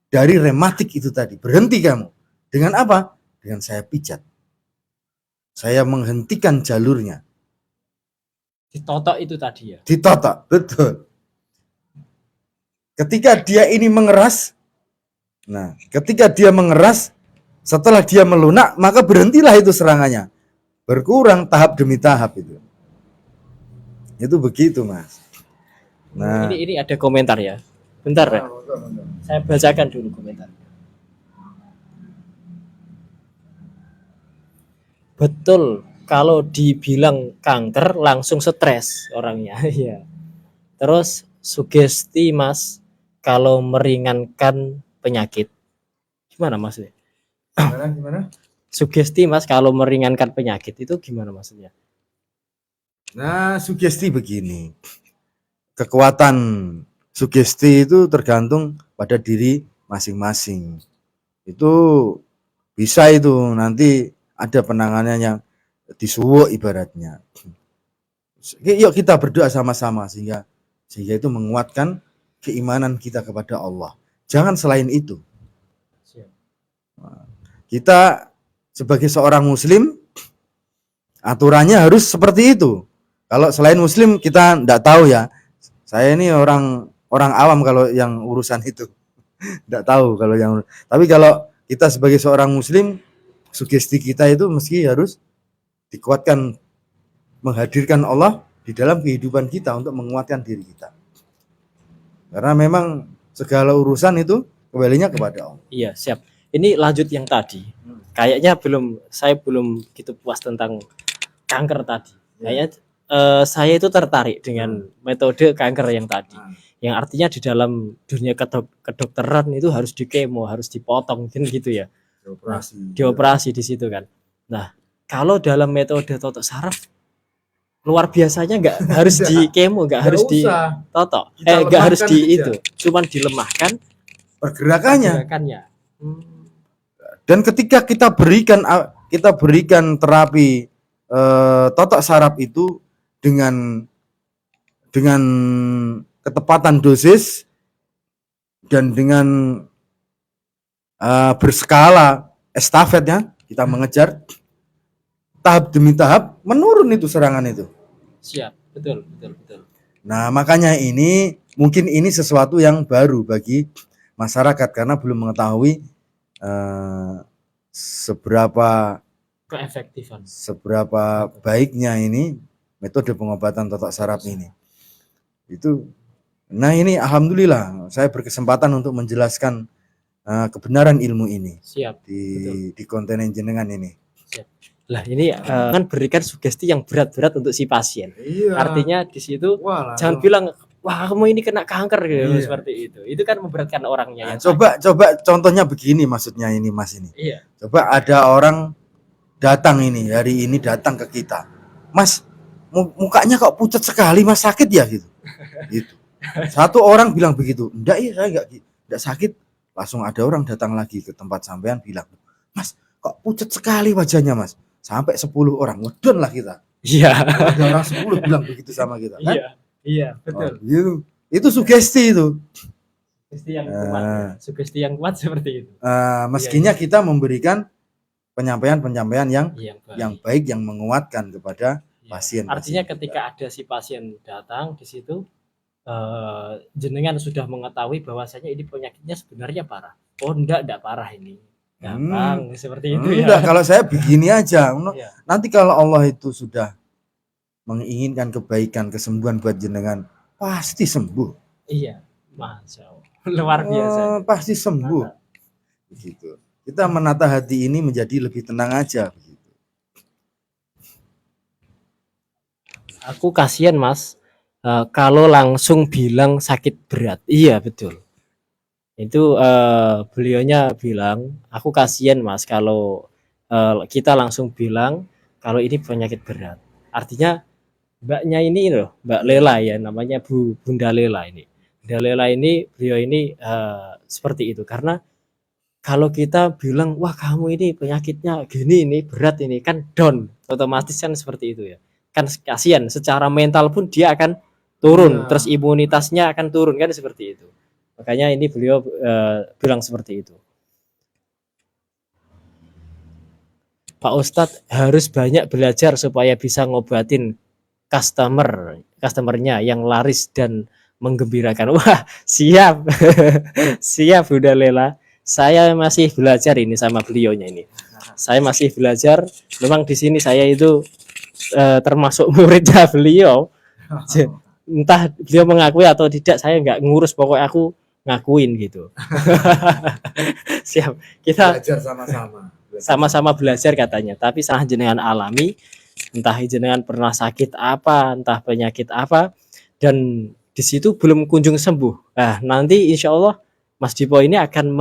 dari rematik itu tadi. Berhenti kamu. Dengan apa? Dengan saya pijat. Saya menghentikan jalurnya. Ditotok itu tadi ya? Ditotok, betul. Ketika dia ini mengeras, setelah dia melunak, maka berhentilah itu serangannya. Berkurang tahap demi tahap itu. Itu begitu, Mas. Nah, ini ada komentar ya. Bentar ya. Saya bacakan dulu komentar. Betul, kalau dibilang kanker langsung stres orangnya. Iya. Terus sugesti Mas, kalau meringankan penyakit. Gimana maksudnya? Gimana? Sugesti Mas, kalau meringankan penyakit itu gimana maksudnya? Nah, sugesti begini. Kekuatan sugesti itu tergantung pada diri masing-masing. Itu bisa itu nanti ada penanganannya yang disuwuk ibaratnya. Yuk kita berdoa sama-sama sehingga itu menguatkan keimanan kita kepada Allah. Jangan selain itu. Kita sebagai seorang muslim aturannya harus seperti itu. Kalau selain muslim kita enggak tahu ya. Saya ini orang awam kalau yang urusan itu. Enggak tahu kalau yang, tapi kalau kita sebagai seorang muslim, sugesti kita itu mesti harus dikuatkan, menghadirkan Allah di dalam kehidupan kita untuk menguatkan diri kita. Karena memang segala urusan itu kembalinya kepada Allah. Iya, siap. Ini lanjut yang tadi. Kayaknya saya belum gitu puas tentang kanker tadi. Kayaknya saya itu tertarik dengan metode kanker yang tadi. Yang artinya di dalam dunia kedokteran itu harus dikemo, harus dipotong gitu ya. Dioperasi di situ kan. Nah, kalau dalam metode totok saraf luar biasanya nggak harus di kemo, nggak harus di totok, nggak harus di itu, cuman dilemahkan pergerakannya. Hmm. Dan ketika kita berikan terapi totok saraf itu dengan ketepatan dosis dan dengan berskala estafetnya, kita mengejar tahap demi tahap, menurun itu serangan itu. Siap, betul. Nah, makanya mungkin ini sesuatu yang baru bagi masyarakat karena belum mengetahui seberapa keefektifan, seberapa baiknya ini metode pengobatan totok saraf ini. Itu. Nah, ini alhamdulillah saya berkesempatan untuk menjelaskan kebenaran ilmu ini. Siap, di konten jenengan ini. Siap. Lah ini kan berikan sugesti yang berat-berat untuk si pasien. Iya. Artinya di situ jangan bilang wah kamu ini kena kanker gitu, seperti itu. Itu kan memberatkan orangnya. Nah, coba contohnya begini maksudnya ini Mas ini. Iya. Coba ada orang datang ini hari ini datang ke kita. Mas, mukanya kok pucat sekali Mas, sakit ya gitu. Gitu. Satu orang bilang begitu. Enggak, iya saya enggak sakit. Langsung ada orang datang lagi ke tempat sampean bilang, Mas, kok pucat sekali wajahnya Mas. Sampai 10 orang, ngedon lah kita. Iya. Ada orang 10 bilang begitu sama kita kan? Iya, betul. Itu sugesti itu. Sugesti yang kuat. Sugesti yang kuat seperti itu. Meskinya kita memberikan penyampaian yang baik yang menguatkan kepada pasien. Artinya ketika ada si pasien datang di situ, jenengan sudah mengetahui bahwasanya ini penyakitnya sebenarnya parah. Oh enggak parah ini. Gampang seperti itu ya. Enggak, kalau saya begini aja. Nanti kalau Allah itu sudah menginginkan kebaikan, kesembuhan buat jenengan, pasti sembuh. Iya, Masya Allah. Luar biasa. Pasti sembuh. Begitu. Kita menata hati ini menjadi lebih tenang aja. Begitu. Aku kasihan Mas, kalau langsung bilang sakit berat. Iya betul. Itu beliaunya bilang, aku kasihan Mas kalau kita langsung bilang kalau ini penyakit berat. Artinya mbaknya ini loh, Mbak Lela ya, namanya Bunda Lela ini. Bunda Lela ini, beliau ini seperti itu. Karena kalau kita bilang, wah kamu ini penyakitnya gini, ini berat ini, kan down. Otomatis kan seperti itu ya. Kan kasihan, secara mental pun dia akan turun, terus imunitasnya akan turun, kan seperti itu. Makanya ini beliau bilang seperti itu. Pak Ustadz harus banyak belajar supaya bisa ngobatin customernya yang laris dan menggembirakan. Wah, siap. Siap Bunda Lela. Saya masih belajar ini sama beliaunya ini. Saya masih belajar. Memang di sini saya itu termasuk muridnya beliau. Entah beliau mengakui atau tidak, saya nggak ngurus, pokoknya aku ngakuin gitu. Siap. Kita belajar sama-sama. Sama-sama belajar katanya. Tapi salah jenengan alami, entah jenengan pernah sakit apa, entah penyakit apa, dan di situ belum kunjung sembuh. Nah, nanti insya Allah Mas Dipo ini akan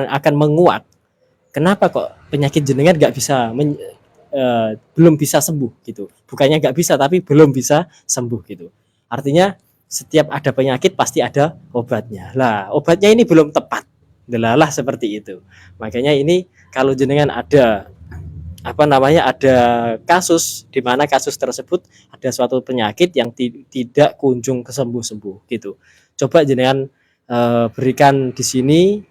akan menguat. Kenapa kok penyakit jenengan nggak bisa belum bisa sembuh gitu? Bukannya nggak bisa, tapi belum bisa sembuh gitu. Artinya setiap ada penyakit pasti ada obatnya. Lah, obatnya ini belum tepat. Delalah seperti itu. Makanya ini kalau jenengan ada ada kasus di mana kasus tersebut ada suatu penyakit yang tidak kunjung kesembuh-sembuh gitu. Coba jenengan berikan di sini,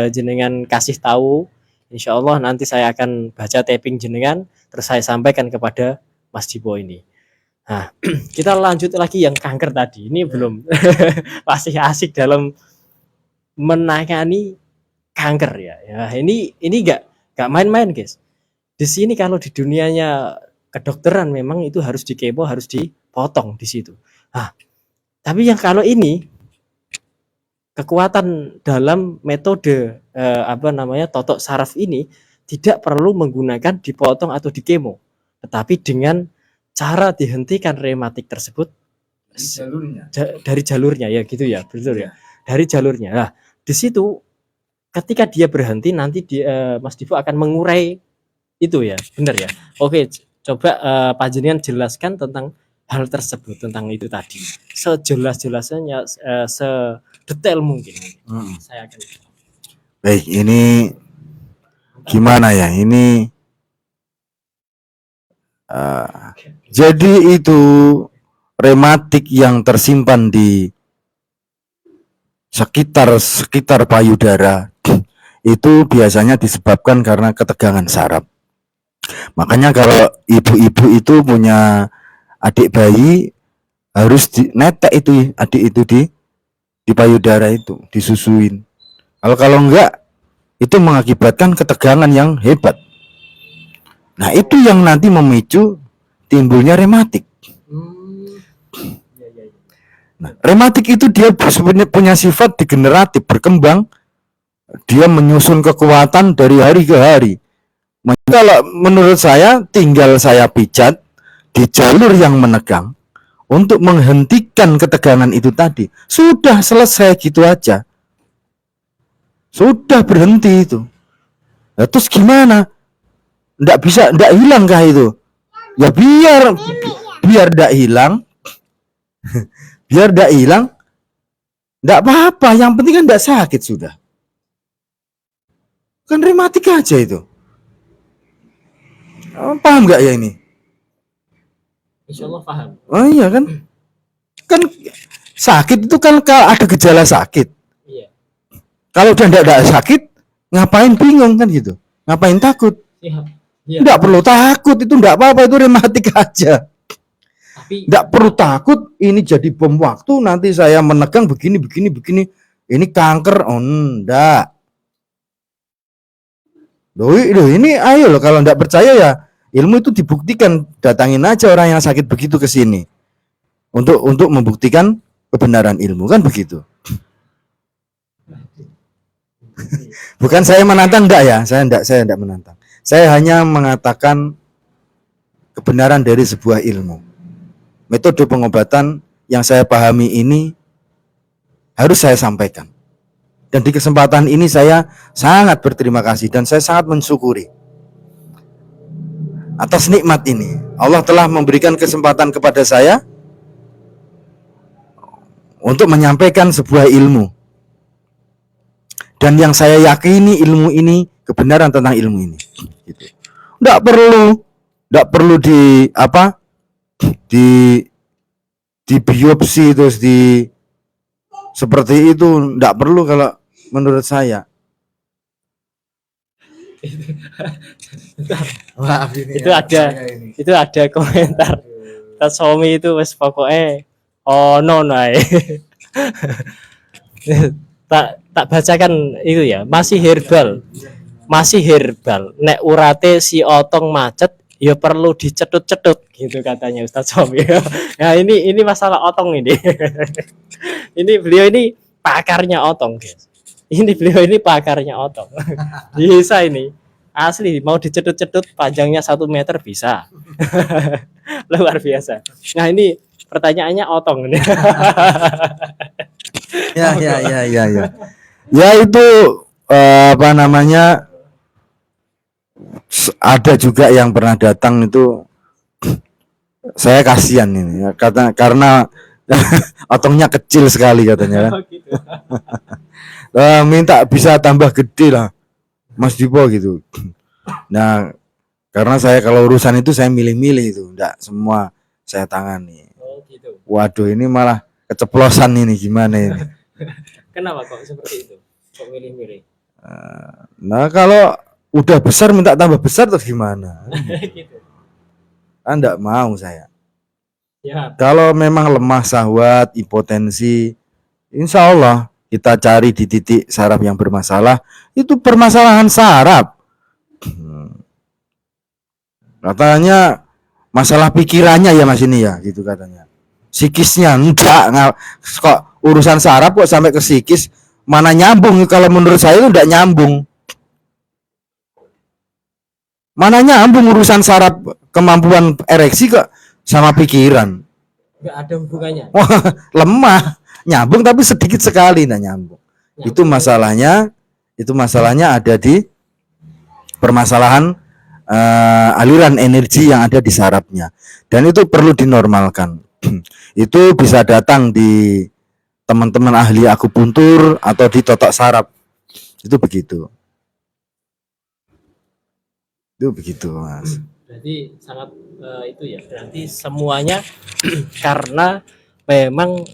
jenengan kasih tahu Insya Allah nanti saya akan baca taping jenengan, terus saya sampaikan kepada Mas Dipo ini. Nah, kita lanjut lagi yang kanker tadi. Ini belum masih asik dalam menangani kanker ya. Ya, ini nggak main-main, guys. Di sini kalau di dunianya kedokteran memang itu harus dikemo, harus dipotong di situ. Nah, tapi yang kalau ini kekuatan dalam metode totok saraf ini tidak perlu menggunakan dipotong atau dikemo, tetapi dengan cara dihentikan rematik tersebut dari jalurnya ya gitu ya, betul ya, dari jalurnya. Nah, di situ ketika dia berhenti nanti Mas Divo akan mengurai itu ya, benar ya. Oke, coba panjenengan jelaskan tentang hal tersebut, tentang itu tadi sejelas-jelasnya, sedetail mungkin. Saya akan Baik, ini gimana ya? Ini jadi itu rematik yang tersimpan di sekitar payudara itu biasanya disebabkan karena ketegangan saraf. Makanya kalau ibu-ibu itu punya adik bayi harus netek itu adik itu di payudara itu disusuin. Kalau enggak itu mengakibatkan ketegangan yang hebat. Nah, itu yang nanti memicu timbulnya rematik. Nah, rematik itu dia sebenarnya punya sifat degeneratif, berkembang. Dia menyusun kekuatan dari hari ke hari. Kalau menurut saya tinggal saya pijat di jalur yang menegang untuk menghentikan ketegangan itu tadi. Sudah selesai gitu aja. Sudah berhenti itu. Nah, terus gimana? Nggak hilang kah itu? Ya biar nggak hilang. Biar nggak hilang. Nggak apa-apa. Yang penting kan nggak sakit sudah. Kan rematik aja itu. Paham nggak ya ini? Insya Allah paham. Oh iya kan? Kan sakit itu kan kalau ada gejala sakit. Iya. Kalau udah nggak sakit, ngapain bingung kan gitu? Ngapain takut? Iya. Nggak perlu takut, itu nggak apa-apa, itu rematik aja. Tapi nggak perlu takut ini jadi bom waktu, nanti saya menegang begini. Ini kanker, oh enggak. Loh ini ayo loh, kalau nggak percaya ya ilmu itu dibuktikan, datangin aja orang yang sakit begitu ke sini untuk membuktikan kebenaran ilmu, kan begitu. Bukan saya menantang, enggak ya, saya enggak menantang. Saya hanya mengatakan kebenaran dari sebuah ilmu. Metode pengobatan yang saya pahami ini harus saya sampaikan. Dan di kesempatan ini saya sangat berterima kasih dan saya sangat mensyukuri atas nikmat ini. Allah telah memberikan kesempatan kepada saya untuk menyampaikan sebuah ilmu. Dan yang saya yakini ilmu ini, kebenaran tentang ilmu ini. Gitu. Nggak perlu di biopsi terus seperti itu, nggak perlu kalau menurut saya. Maaf ini itu ada komentar. Suami itu wes pokoknya no. tak bacakan itu ya, masih herbal. Nek urate si otong macet ya perlu dicetut-cetut gitu katanya Ustadz Somi. Nah, ini masalah otong ini. Beliau ini pakarnya otong, guys. Beliau ini pakarnya otong. Bisa ini. Asli mau dicetut-cetut panjangnya 1 meter bisa. Luar biasa. Nah, ini pertanyaannya otong ini. Ya. Ya itu ada juga yang pernah datang itu, saya kasihan ini ya, karena otongnya kecil sekali katanya kan. Minta bisa tambah gede lah Mas Dipo gitu. Nah, karena saya kalau urusan itu saya milih-milih itu, enggak semua saya tangani. Waduh, ini malah keceplosan ini, gimana ini? Kenapa kok seperti itu? Kok milih-milih? Nah, kalau Udah besar minta tambah besar terus gimana? Gitu. Kan enggak mau saya. Ya, Kalau memang lemah syahwat, impotensi, insya Allah kita cari di titik saraf yang bermasalah, itu permasalahan saraf. Katanya masalah pikirannya ya Mas ini ya, gitu katanya. Psikisnya enggak, kok urusan saraf kok sampai ke psikis, mana nyambung? Kalau menurut saya itu enggak nyambung. Mana nyambung urusan saraf kemampuan ereksi kok sama pikiran. nggak ada hubungannya. Wah, lemah, nyambung tapi sedikit sekali nah nyambung. Itu masalahnya ada di permasalahan aliran energi yang ada di sarafnya, dan itu perlu dinormalkan. Itu bisa datang di teman-teman ahli akupuntur atau di totok saraf. Itu begitu Mas. Berarti sangat itu ya. Berarti semuanya karena memang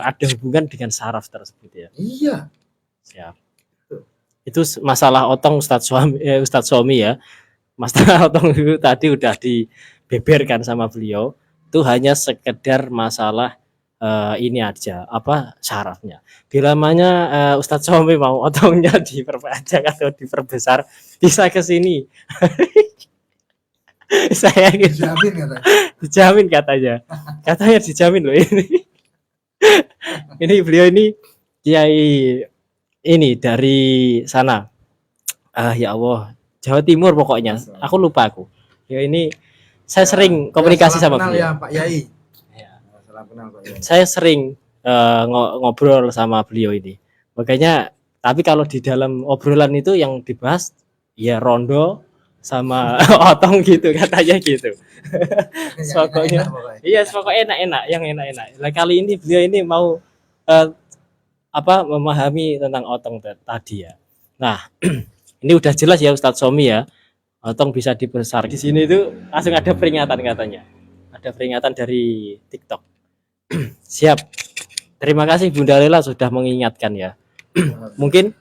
ada hubungan dengan saraf tersebut ya. Iya. Siap. Itu masalah otong Ustadz Somi ya. Masalah otong itu tadi udah dibeberkan sama beliau. Itu hanya sekedar masalah ini aja, apa sarafnya. Bila mana Ustadz Somi mau otongnya diperpanjang atau diperbesar, bisa ke sini. Saya gitu. Dijamin katanya dijamin loh ini. Ini beliau ini kiai ini dari sana, ya Allah, Jawa Timur pokoknya, aku lupa aku ya. Ini saya sering komunikasi sama beliau ya Pak Yai ya. Salam kenal Pak Yai. Saya sering ngobrol sama beliau ini, makanya. Tapi kalau di dalam obrolan itu yang dibahas ya rondo sama otong gitu katanya gitu. Pokoknya iya, pokoknya enak-enak, yang enak-enak. Nah, kali ini beliau ini mau memahami tentang otong tadi ya. Nah, ini udah jelas ya Ustadz Somi ya, otong bisa dibesar. Di sini itu langsung ada peringatan katanya. Ada peringatan dari TikTok. Siap. Terima kasih Bunda Lela sudah mengingatkan ya. Mungkin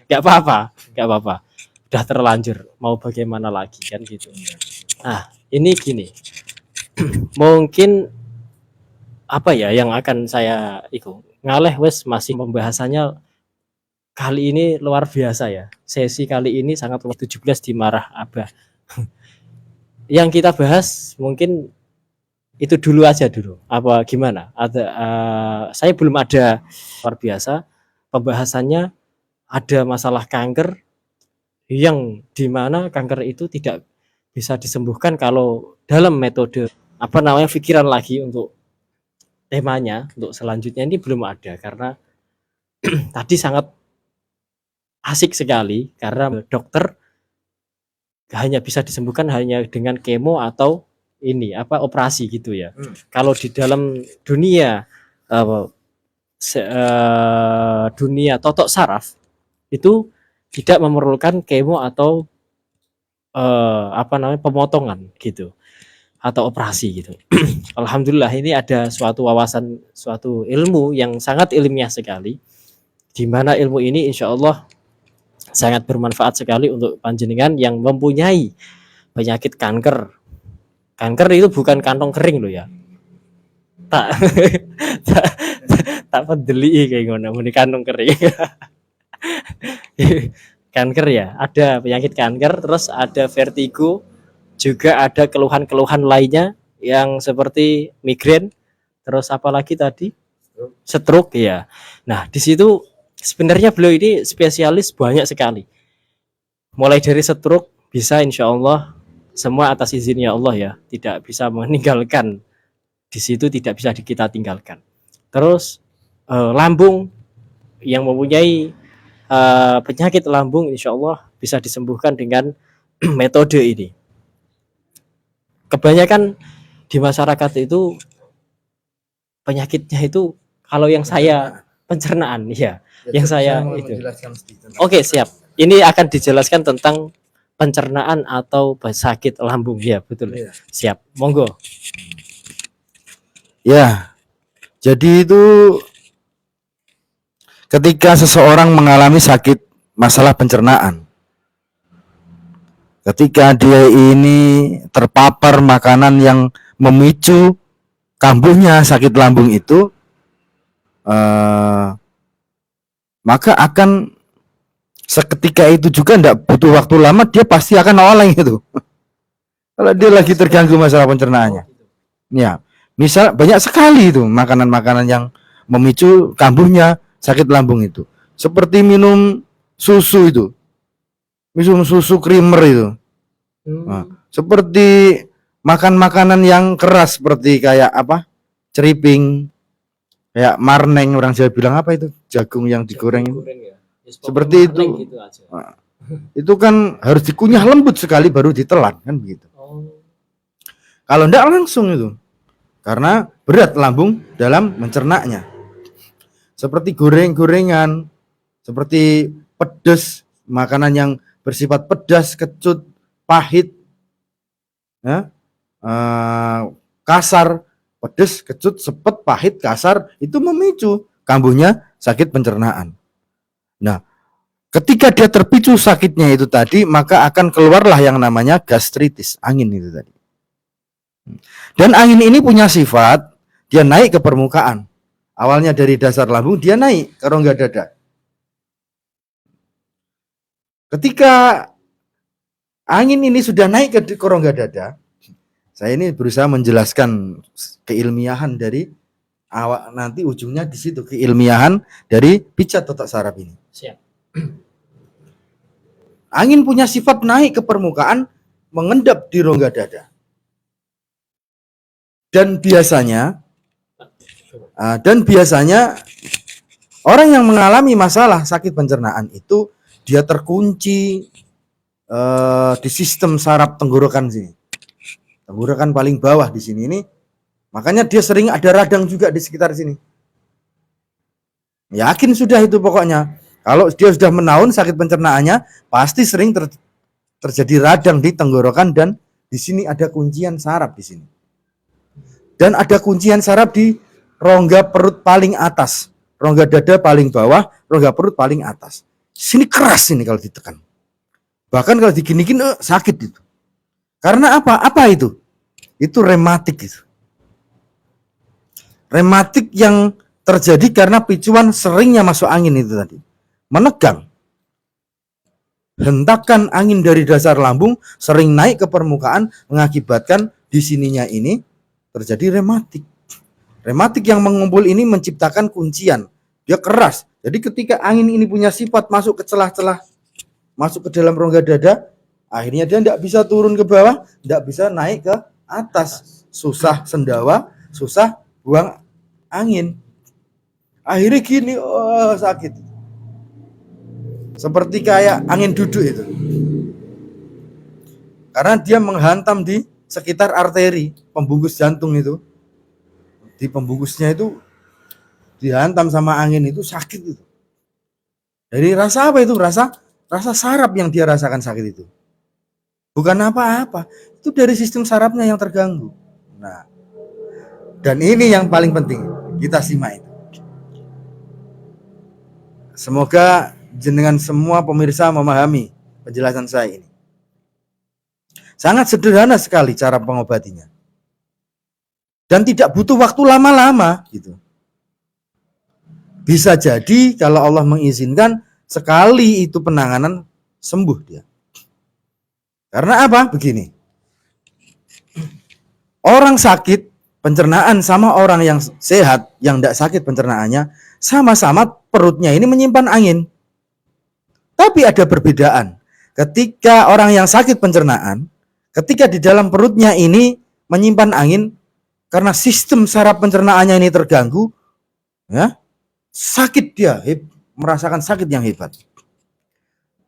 nggak apa-apa, udah terlanjur, mau bagaimana lagi kan gitu. Nah, ini gini, mungkin apa ya yang akan saya ngaleh wes masih pembahasannya kali ini luar biasa ya. Sesi kali ini sangat luar 17 di Marah Abah. Yang kita bahas mungkin itu dulu aja dulu. Apa gimana? Saya belum ada luar biasa pembahasannya. Ada masalah kanker yang dimana kanker itu tidak bisa disembuhkan kalau dalam metode pikiran lagi. Untuk temanya untuk selanjutnya ini belum ada, karena tadi sangat asik sekali karena dokter hanya bisa disembuhkan hanya dengan kemo atau operasi gitu ya. Kalau di dalam dunia dunia totok saraf itu tidak memerlukan kemo atau pemotongan gitu atau operasi gitu. Alhamdulillah ini ada suatu wawasan, suatu ilmu yang sangat ilmiah sekali, di mana ilmu ini insya Allah sangat bermanfaat sekali untuk panjenengan yang mempunyai penyakit kanker. Kanker itu bukan kantong kering loh ya. Tak peduli kayak ngono muni kantong kering. Kanker ya, ada penyakit kanker, terus ada vertigo, juga ada keluhan-keluhan lainnya yang seperti migrain, terus apalagi tadi stroke ya. Nah, di situ sebenarnya beliau ini spesialis banyak sekali. Mulai dari stroke bisa insya Allah semua atas izinnya Allah ya, tidak bisa meninggalkan di situ, tidak bisa kita tinggalkan. Terus lambung yang mempunyai penyakit lambung insya Allah bisa disembuhkan dengan metode ini. Kebanyakan di masyarakat itu penyakitnya itu, kalau yang saya pencernaan ya, yang saya itu. Oke, siap. Ini akan dijelaskan tentang pencernaan atau sakit lambung ya, betul. Ya. Siap, monggo. Ya, jadi itu ketika seseorang mengalami sakit masalah pencernaan. Ketika dia ini terpapar makanan yang memicu kambuhnya sakit lambung itu, maka akan seketika itu juga tidak butuh waktu lama, dia pasti akan oleng itu. Kalau dia lagi terganggu masalah pencernaannya. Ya, misal banyak sekali itu makanan-makanan yang memicu kambuhnya sakit lambung itu. Seperti minum susu itu. Minum susu creamer itu. Nah, seperti makan makanan yang keras seperti kayak apa? Ceriping, kayak marneng, orang Jawa bilang apa itu? Jagung yang digoreng itu. Ya. Seperti itu. Gitu aja. Nah, itu kan harus dikunyah lembut sekali baru ditelan kan begitu. Kalau enggak langsung itu. Karena berat lambung dalam mencernanya. Seperti goreng-gorengan, seperti pedas, makanan yang bersifat pedas, kecut, pahit, ya, kasar, pedas, kecut, sepet, pahit, kasar, itu memicu kambuhnya sakit pencernaan. Nah, ketika dia terpicu sakitnya itu tadi, maka akan keluarlah yang namanya gastritis, angin itu tadi. Dan angin ini punya sifat, dia naik ke permukaan. Awalnya dari dasar lambung, dia naik ke rongga dada. Ketika angin ini sudah naik ke rongga dada, saya ini berusaha menjelaskan keilmiahan dari awal, nanti ujungnya di situ, keilmiahan dari pijat otak saraf ini. Siap. Angin punya sifat naik ke permukaan, mengendap di rongga dada. Dan biasanya orang yang mengalami masalah sakit pencernaan itu dia terkunci di sistem saraf tenggorokan sini. Tenggorokan paling bawah di sini ini. Makanya dia sering ada radang juga di sekitar sini. Yakin sudah itu pokoknya. Kalau dia sudah menaun sakit pencernaannya, pasti sering terjadi radang di tenggorokan dan di sini ada kuncian saraf di sini. Dan ada kuncian saraf di rongga perut paling atas, rongga dada paling bawah, rongga perut paling atas. Sini keras ini kalau ditekan. Bahkan kalau diginikin sakit itu. Karena apa? Apa itu? Itu rematik itu. Rematik yang terjadi karena picuan seringnya masuk angin itu tadi. Menegang. Hentakan angin dari dasar lambung sering naik ke permukaan mengakibatkan di sininya ini terjadi rematik. Rematik yang mengumpul ini menciptakan kuncian. Dia keras. Jadi ketika angin ini punya sifat masuk ke celah-celah, masuk ke dalam rongga dada, akhirnya dia tidak bisa turun ke bawah, tidak bisa naik ke atas. Susah sendawa, susah buang angin. Akhirnya gini, sakit. Seperti kayak angin duduk itu. Karena dia menghantam di sekitar arteri, pembungkus jantung itu. Di pembungkusnya itu dihantam sama angin itu sakit itu. Jadi rasa apa itu? Rasa saraf yang dia rasakan sakit itu. Bukan apa-apa. Itu dari sistem sarafnya yang terganggu. Nah, dan ini yang paling penting kita simak itu. Semoga jenengan semua pemirsa memahami penjelasan saya ini. Sangat sederhana sekali cara pengobatinya. Dan tidak butuh waktu lama-lama gitu. Bisa jadi kalau Allah mengizinkan sekali itu penanganan sembuh dia. Karena apa? Begini. Orang sakit pencernaan sama orang yang sehat, yang tidak sakit pencernaannya, sama-sama perutnya ini menyimpan angin. Tapi ada perbedaan. Ketika orang yang sakit pencernaan, ketika di dalam perutnya ini menyimpan angin, karena sistem saraf pencernaannya ini terganggu, ya, sakit dia, merasakan sakit yang hebat.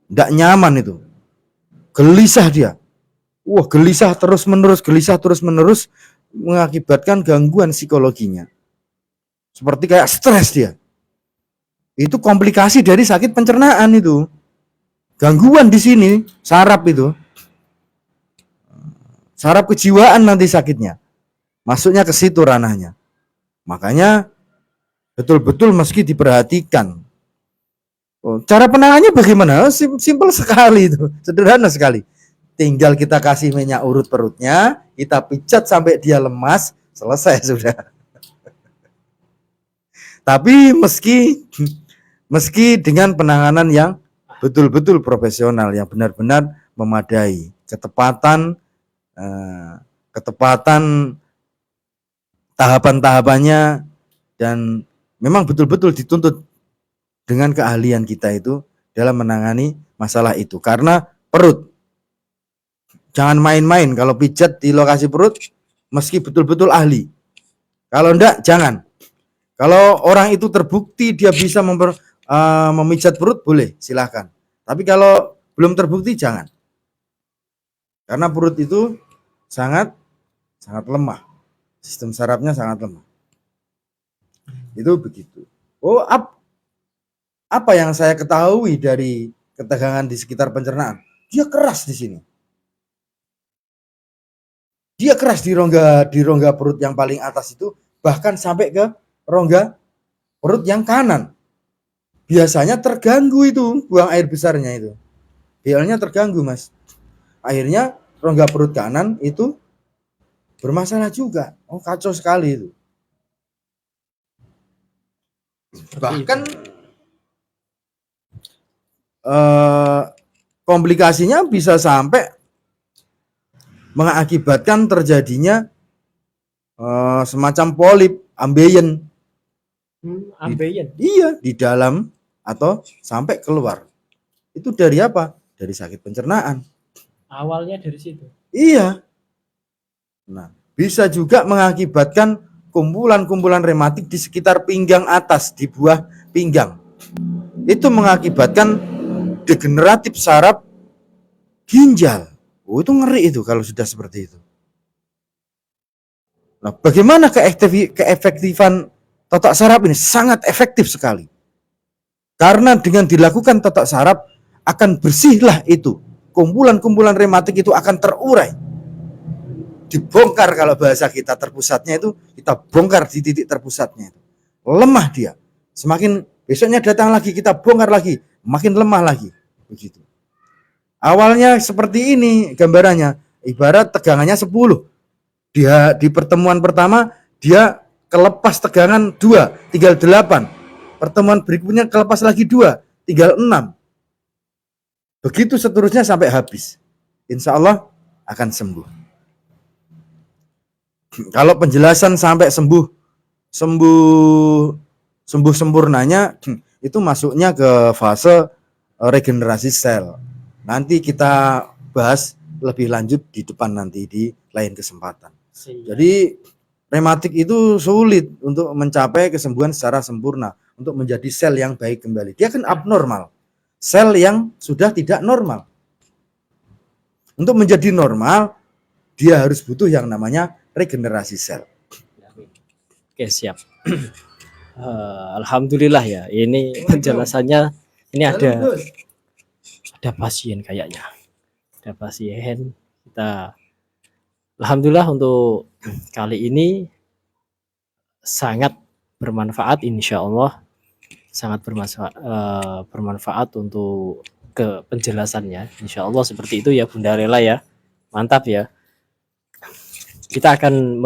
Tidak nyaman itu. Gelisah dia. Wah, gelisah terus menerus mengakibatkan gangguan psikologinya. Seperti kayak stres dia. Itu komplikasi dari sakit pencernaan itu. Gangguan di sini, saraf itu. Saraf kejiwaan nanti sakitnya. Masuknya ke situ ranahnya. Makanya betul-betul meski diperhatikan. Oh, cara penanganannya bagaimana? Simpel sekali itu, sederhana sekali. Tinggal kita kasih minyak urut perutnya, kita pijat sampai dia lemas, selesai sudah. Tapi meski dengan penanganan yang betul-betul profesional, yang benar-benar memadai, ketepatan tahapan-tahapannya, dan memang betul-betul dituntut dengan keahlian kita itu dalam menangani masalah itu. Karena perut, jangan main-main kalau pijat di lokasi perut, meski betul-betul ahli. Kalau enggak, jangan. Kalau orang itu terbukti dia bisa memijat perut, boleh, silahkan. Tapi kalau belum terbukti, jangan. Karena perut itu sangat lemah. Sistem sarafnya sangat lemah. Itu begitu. Oh, apa yang saya ketahui dari ketegangan di sekitar pencernaan? Dia keras di sini. Dia keras di rongga perut yang paling atas itu, bahkan sampai ke rongga perut yang kanan. Biasanya terganggu itu buang air besarnya itu. BL-nya terganggu, Mas. Akhirnya rongga perut kanan itu bermasalah juga. Oh, kacau sekali itu. Bahkan komplikasinya bisa sampai mengakibatkan terjadinya semacam polip, ambeien. Ambeien. Iya, di dalam atau sampai keluar. Itu dari apa? Dari sakit pencernaan. Awalnya dari situ. Iya. Nah, bisa juga mengakibatkan kumpulan-kumpulan rematik di sekitar pinggang atas, di buah pinggang. Itu mengakibatkan degeneratif saraf ginjal. Oh, itu ngeri itu kalau sudah seperti itu. Nah, bagaimana keefektifan totok saraf ini? Sangat efektif sekali. Karena dengan dilakukan totok saraf akan bersihlah itu. Kumpulan-kumpulan rematik itu akan terurai. Dibongkar kalau bahasa kita, terpusatnya itu kita bongkar di titik terpusatnya itu. Lemah dia. Semakin besoknya datang lagi, kita bongkar lagi, makin lemah lagi. Begitu. Awalnya seperti ini gambarannya, ibarat tegangannya 10. Dia di pertemuan pertama dia kelepas tegangan 2, tinggal 8. Pertemuan berikutnya kelepas lagi 2, tinggal 6. Begitu seterusnya sampai habis. Insya Allah akan sembuh. Kalau penjelasan sampai sembuh sempurnanya itu masuknya ke fase regenerasi sel. Nanti kita bahas lebih lanjut di depan nanti di lain kesempatan. Jadi rematik itu sulit untuk mencapai kesembuhan secara sempurna, untuk menjadi sel yang baik kembali. Dia kan abnormal. Sel yang sudah tidak normal. Untuk menjadi normal, dia harus butuh yang namanya regenerasi sel. Oke, siap. Alhamdulillah ya. Ini penjelasannya. Ini ada pasien kayaknya. Ada pasien. Kita alhamdulillah untuk kali ini sangat bermanfaat, insya Allah sangat bermanfaat untuk ke penjelasannya, insya Allah seperti itu ya Bunda Lela ya, mantap ya. Kita akan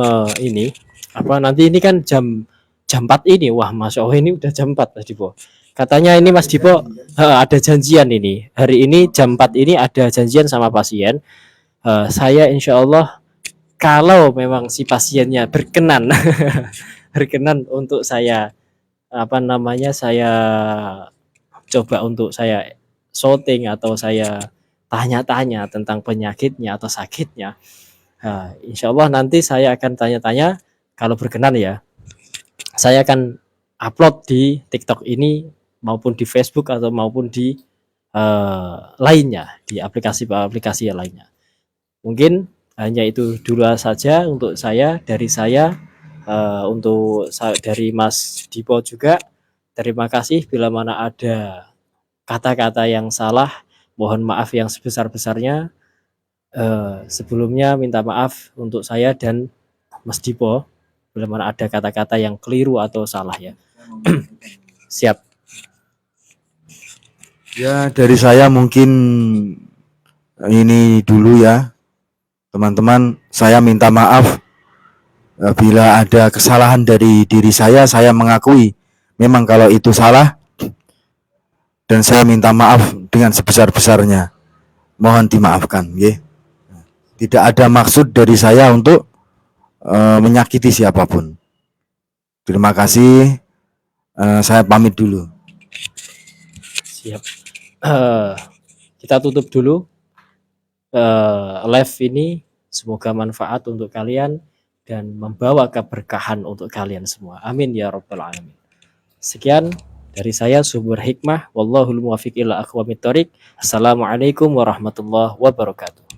nanti ini kan jam 4 ini, wah Mas Oh ini udah jam 4 Mas Dipo. Katanya ini Mas Dipo ada janjian ini. Hari ini jam 4 ini ada janjian sama pasien. Saya insya Allah kalau memang si pasiennya berkenan berkenan untuk saya saya coba untuk saya shooting atau saya tanya-tanya tentang penyakitnya atau sakitnya. Insya Allah nanti saya akan tanya-tanya, kalau berkenan ya. Saya akan upload di TikTok ini maupun di Facebook atau maupun di lainnya, di aplikasi-aplikasi lainnya. Mungkin hanya itu dulu saja untuk saya, dari saya. Untuk dari Mas Dipo juga, terima kasih. Bila mana ada kata-kata yang salah, mohon maaf yang sebesar-besarnya. Sebelumnya minta maaf untuk saya dan Mas Dipo bila mana ada kata-kata yang keliru atau salah ya. Siap. Ya, dari saya mungkin ini dulu ya, teman-teman. Saya minta maaf bila ada kesalahan dari diri saya mengakui memang kalau itu salah dan saya minta maaf dengan sebesar-besarnya. Mohon dimaafkan, ya. Tidak ada maksud dari saya untuk menyakiti siapapun. Terima kasih. Saya pamit dulu. Siap. Kita tutup dulu live ini. Semoga manfaat untuk kalian dan membawa keberkahan untuk kalian semua. Amin ya rabbal alamin. Sekian dari saya Subur Hikmah. Wallahul muwaffiq ila aqwamit thoriq. Assalamualaikum warahmatullahi wabarakatuh.